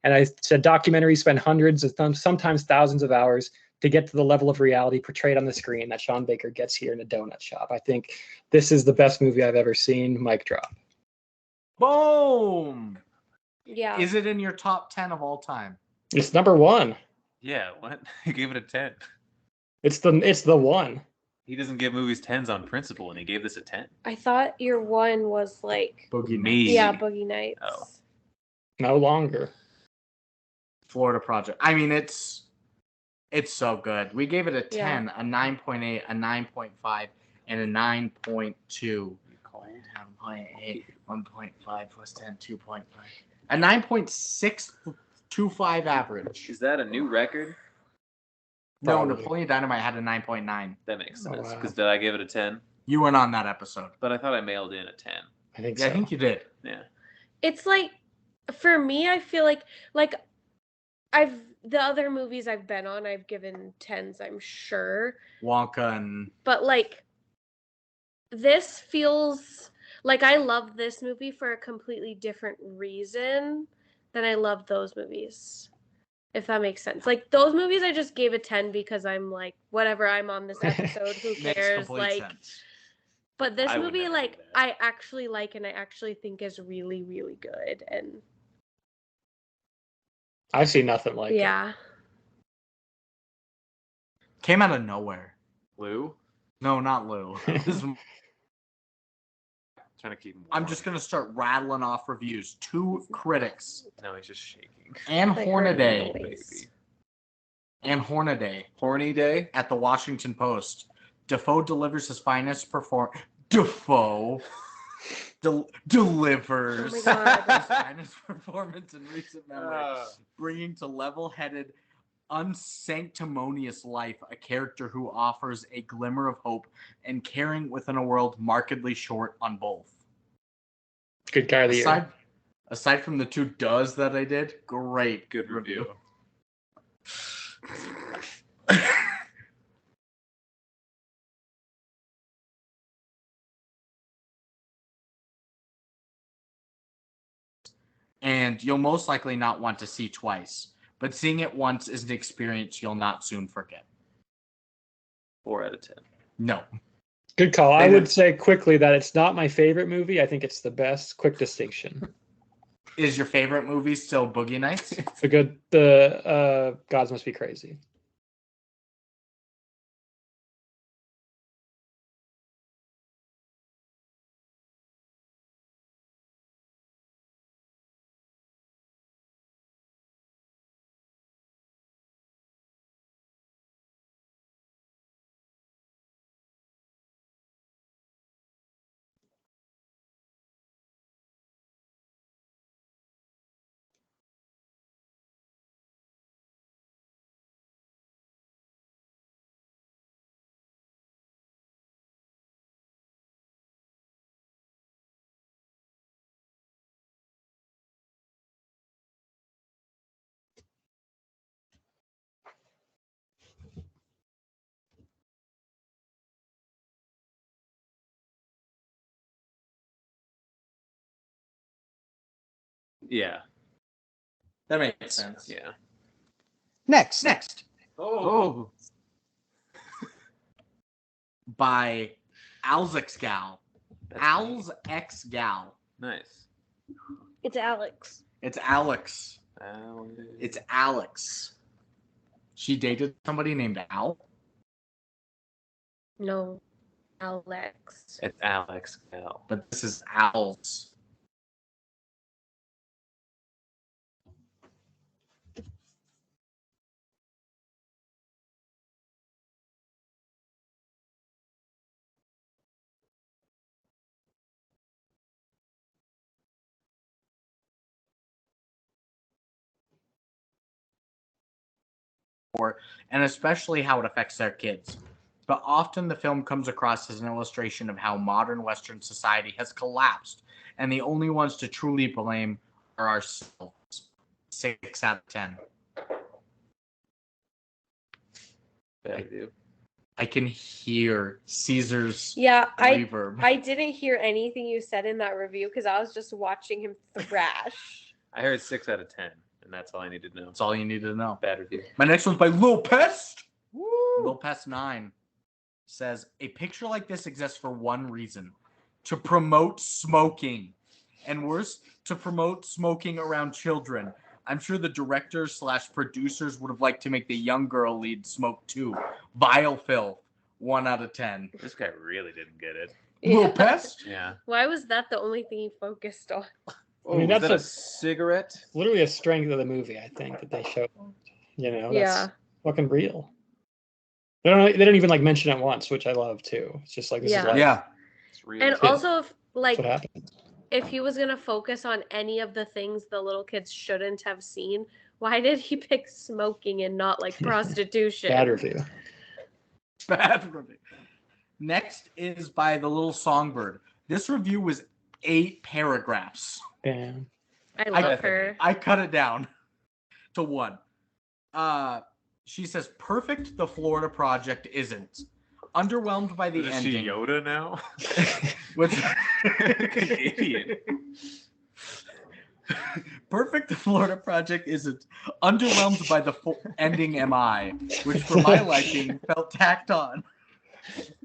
And I said documentaries spend hundreds of sometimes thousands of hours to get to the level of reality portrayed on the screen that Sean Baker gets here in a donut shop. I think this is the best movie I've ever seen. Mic drop. Boom! Yeah. Is it in your top 10 of all time? It's number 1. Yeah, what? He gave it a 10. It's the one. He doesn't give movies 10s on principle, and he gave this a 10. I thought your one was like Boogie Me. Yeah, Boogie Nights. Oh. No longer. Florida Project. I mean, it's so good. We gave it a 10, Yeah. a 9.8, a 9.5, and a 9.2. 9.8, 1.5 plus 10, 2.5. A 9.625 average. Is that a new record? No, Probably. Napoleon Dynamite had a 9.9. That makes Oh, sense. wow. Because did I give it a 10? You weren't on that episode. But I thought I mailed in a 10. I think Yeah, so. I think you did. Yeah. It's like For me, I feel like the other movies I've been on, I've given 10s, I'm sure. Wonka and But like this feels like I love this movie for a completely different reason than I love those movies. If that makes sense. Like those movies I just gave a 10 because I'm like, whatever, I'm on this episode, who makes cares? complete Like sense. but this I would movie never like do that. I actually like and I actually think is really, really good. And I see nothing like it. yeah. Came out of nowhere. Lou? No, not Lou. Trying to keep him I'm warm. just gonna start rattling off reviews. 2 critics. No, he's just shaking. Anne I heard Hornaday. noise. Anne Hornaday Horny day? at the Washington Post. Defoe delivers his finest Defoe delivers Oh my God. his finest performance in recent memory, bringing to level-headed, unsanctimonious life a character who offers a glimmer of hope and caring within a world markedly short on both. Good guy of the year. Aside from the 2 does that I did, great. Good review. And you'll most likely not want to see twice, but seeing it once is an experience you'll not soon forget. 4 out of 10. No. Good call. I would say quickly that it's not my favorite movie. I think it's the best. Quick distinction. Is your favorite movie still Boogie Nights? The Gods Must Be Crazy. Yeah. That makes sense. Yeah. Next. Oh. By Alzexgal. That's Alzexgal. nice. It's Alex. It's Alex. It's Alex. She dated somebody named Al? No. Alex. It's Alex Gell. But this is Al's. And especially how it affects their kids. But often the film comes across as an illustration of how modern Western society has collapsed, and the only ones to truly blame are ourselves. 6 out of 10. Bad review. I can hear Caesar's reverb. I didn't hear anything you said in that review because I was just watching him thrash. I heard 6 out of 10, and that's all I needed to know. That's all you needed to know. Bad review. My next one's by Lil Pest. Lil Pest 9 says, a picture like this exists for one reason: to promote smoking. And worse, to promote smoking around children. I'm sure the directors / producers would have liked to make the young girl lead smoke too. Vile filth. 1 out of 10. This guy really didn't get it. Lil Pest? Yeah. Why was that the only thing he focused on? Oh, I mean, is that's that a- a cigarette? Literally a strength of the movie, I think, that they showed. You know, Yeah. that's fucking real. They don't even like mention it once, which I love too. It's just like this is like Yeah. It's real. And also, if that's what happened. if he was gonna focus on any of the things the little kids shouldn't have seen, why did he pick smoking and not like prostitution? Bad review. Bad review. Next is by The Little Songbird. This review was 8 paragraphs. Damn. I love her. I cut it down to 1. She says, perfect, the Florida Project isn't. Underwhelmed by the ending. Is she Yoda now? What's an idiot. Perfect, the Florida Project isn't. Underwhelmed by the ending am I, which for my liking felt tacked on.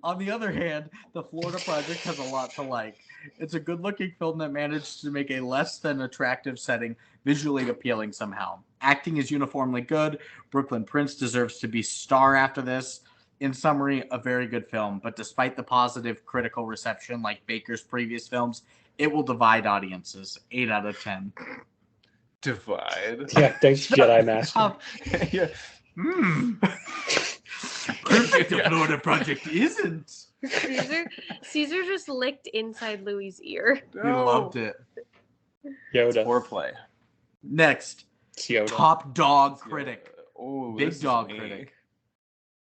On the other hand, the Florida Project has a lot to like. It's a good-looking film that managed to make a less than attractive setting visually appealing somehow. Acting is uniformly good. Brooklyn Prince deserves to be star after this. In summary, a very good film, but despite the positive critical reception like Baker's previous films, it will divide audiences. 8 out of 10. Divide? Yeah, thanks, Jedi Master. Yeah. Perfect, the Florida Project isn't. Caesar just licked inside Louis' ear. He loved it. Yoda. Foreplay. Next, It's Yoda. top dog critic. Oh, Big dog critic.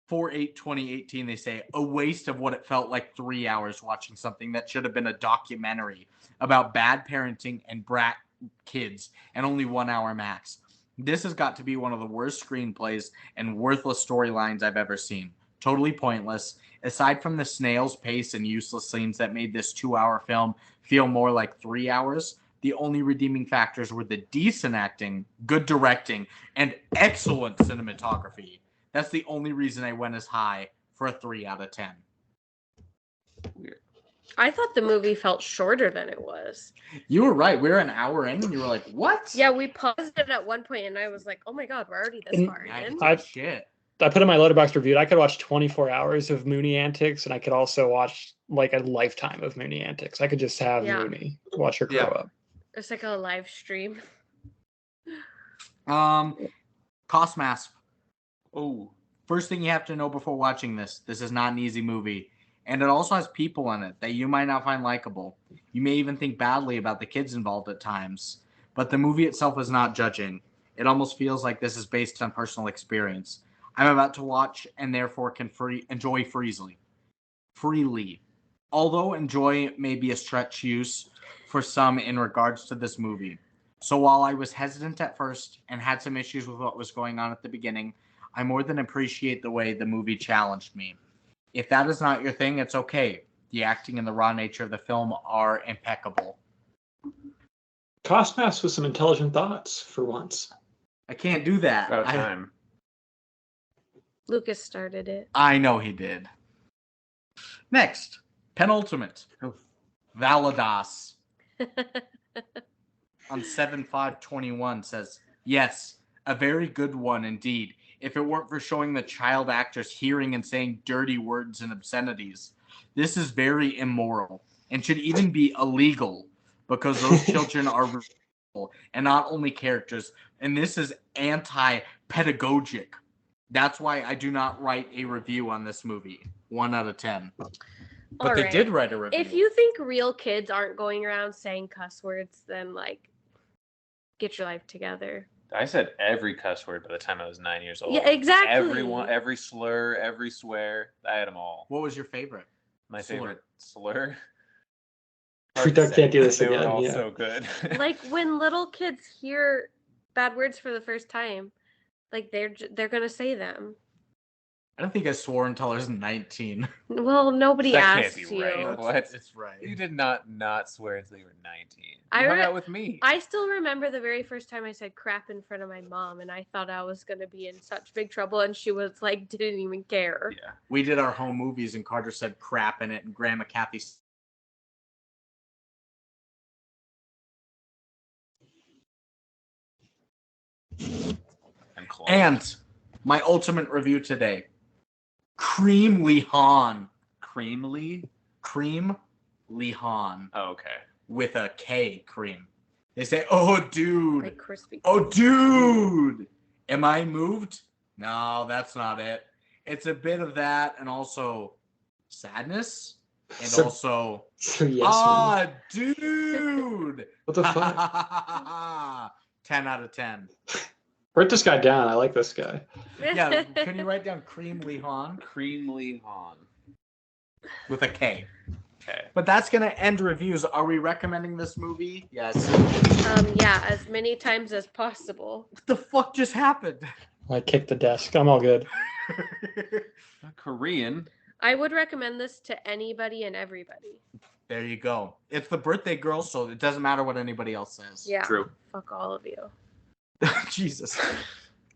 4/8/2018, they say, a waste of what it felt like 3 hours watching something that should have been a documentary about bad parenting and brat kids and only 1 hour max. This has got to be one of the worst screenplays and worthless storylines I've ever seen. Totally pointless. Aside from the snail's pace and useless scenes that made this 2 hour film feel more like 3 hours, the only redeeming factors were the decent acting, good directing, and excellent cinematography. That's the only reason I went as high for a 3 out of 10. Weird. I thought the movie felt shorter than it was. You were right. We were an hour in, and you were like, what? Yeah, we paused it at one point, and I was like, oh my god, we're already this far in. Shit. I put in my Letterboxd review. I could watch 24 hours of Mooney antics, and I could also watch like a lifetime of Mooney antics. I could just have Mooney watch her grow up. It's like a live stream. Cost mask. Oh. First thing you have to know before watching this is not an easy movie. And it also has people in it that you might not find likable. You may even think badly about the kids involved at times. But the movie itself is not judging. It almost feels like this is based on personal experience. I'm about to watch and therefore can enjoy freely. Although enjoy may be a stretch use for some in regards to this movie. So while I was hesitant at first and had some issues with what was going on at the beginning, I more than appreciate the way the movie challenged me. If that is not your thing, it's okay. The acting and the raw nature of the film are impeccable. Cost mask with some intelligent thoughts for once. I can't do that. About time. Lucas started it. I know he did. Next, penultimate. Valadas. On 7/5/21 says, yes, a very good one indeed. If it weren't for showing the child actors hearing and saying dirty words and obscenities. This is very immoral and should even be illegal because those children are real and not only characters. And this is anti-pedagogic. That's why I do not write a review on this movie. 1 out of 10. But they did write a review. If you think real kids aren't going around saying cuss words, then like, get your life together. I said every cuss word by the time I was 9 years old. Yeah, exactly. Everyone, every slur, every swear. I had them all. What was your favorite? My favorite slur? We can't do this they again. They were all yeah. so good. Like when little kids hear bad words for the first time, like they're gonna say them. I don't think I swore until I was 19. Well, nobody that asked can't be you. right. What? It's right. You did not swear until you were 19. You I hung out with me. I still remember the very first time I said crap in front of my mom, and I thought I was going to be in such big trouble, and she was like, didn't even care. Yeah. We did our home movies, and Carter said crap in it, and Grandma Kathy. And my ultimate review today. Cream Lihan. Cream Lee? Cream Lihan. Oh, okay. With a K, cream. They say, oh, dude. Like crispy. Oh, dude. Am I moved? No, that's not it. It's a bit of that and also sadness. And also, yes, dude. What the fuck? 10 out of 10. Write this guy down. I like this guy. Yeah, can you write down Cream Lihan? Cream Lihan. With a K. Okay. But that's going to end reviews. Are we recommending this movie? Yes. Yeah, Yeah, as many times as possible. What the fuck just happened? I kicked the desk. I'm all good. Korean. I would recommend this to anybody and everybody. There you go. It's the birthday girl, so it doesn't matter what anybody else says. Yeah. True. Fuck all of you. Jesus.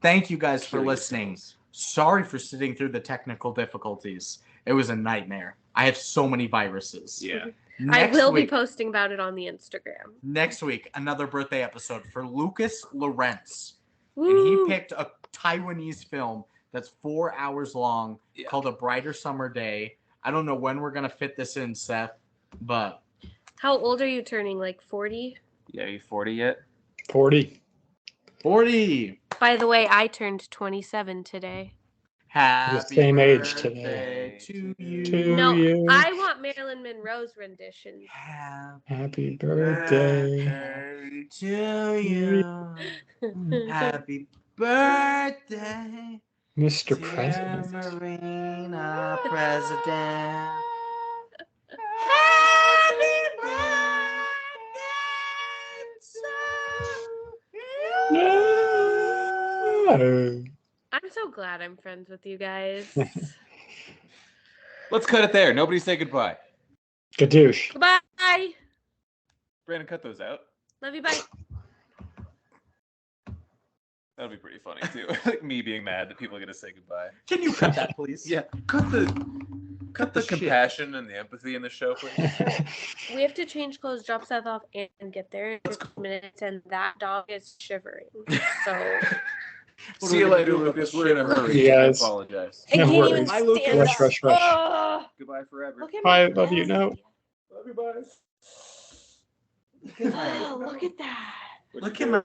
Thank you guys for Kill listening. yourselves. Sorry for sitting through the technical difficulties. It was a nightmare. I have so many viruses. Yeah. I will be week, posting about it on the Instagram. Next week, another birthday episode for Lucas Lawrence. Woo! And he picked a Taiwanese film that's 4 hours long called A Brighter Summer Day. I don't know when we're going to fit this in, Seth, but... How old are you turning? Like 40? Yeah, you 40 yet? 40. 40! By the way, I turned 27 today. Happy same age birthday to you. To No, you. I want Marilyn Monroe's rendition. Happy birthday. to you. Happy birthday, Mr. dear President. Marina President. Happy birthday to you. No. I'm so glad I'm friends with you guys. Let's cut it there. Nobody say goodbye. Gadoosh. Goodbye. Brandon, cut those out. Love you. Bye. That'll be pretty funny too. Like me being mad that people are gonna say goodbye. Can you cut that, please? Yeah. Cut the the shit. compassion and the empathy in the show, please. We have to change clothes, drop Seth off, and get there in 15 minutes, and that dog is shivering. So. See you later, Lucas. We're in a hurry. Yes. I apologize. I No can't even worries. stand Rush, up. rush, rush. Oh, Goodbye forever. look at Bye, my love you. No. Love you, bye. Oh, look at that. Look at my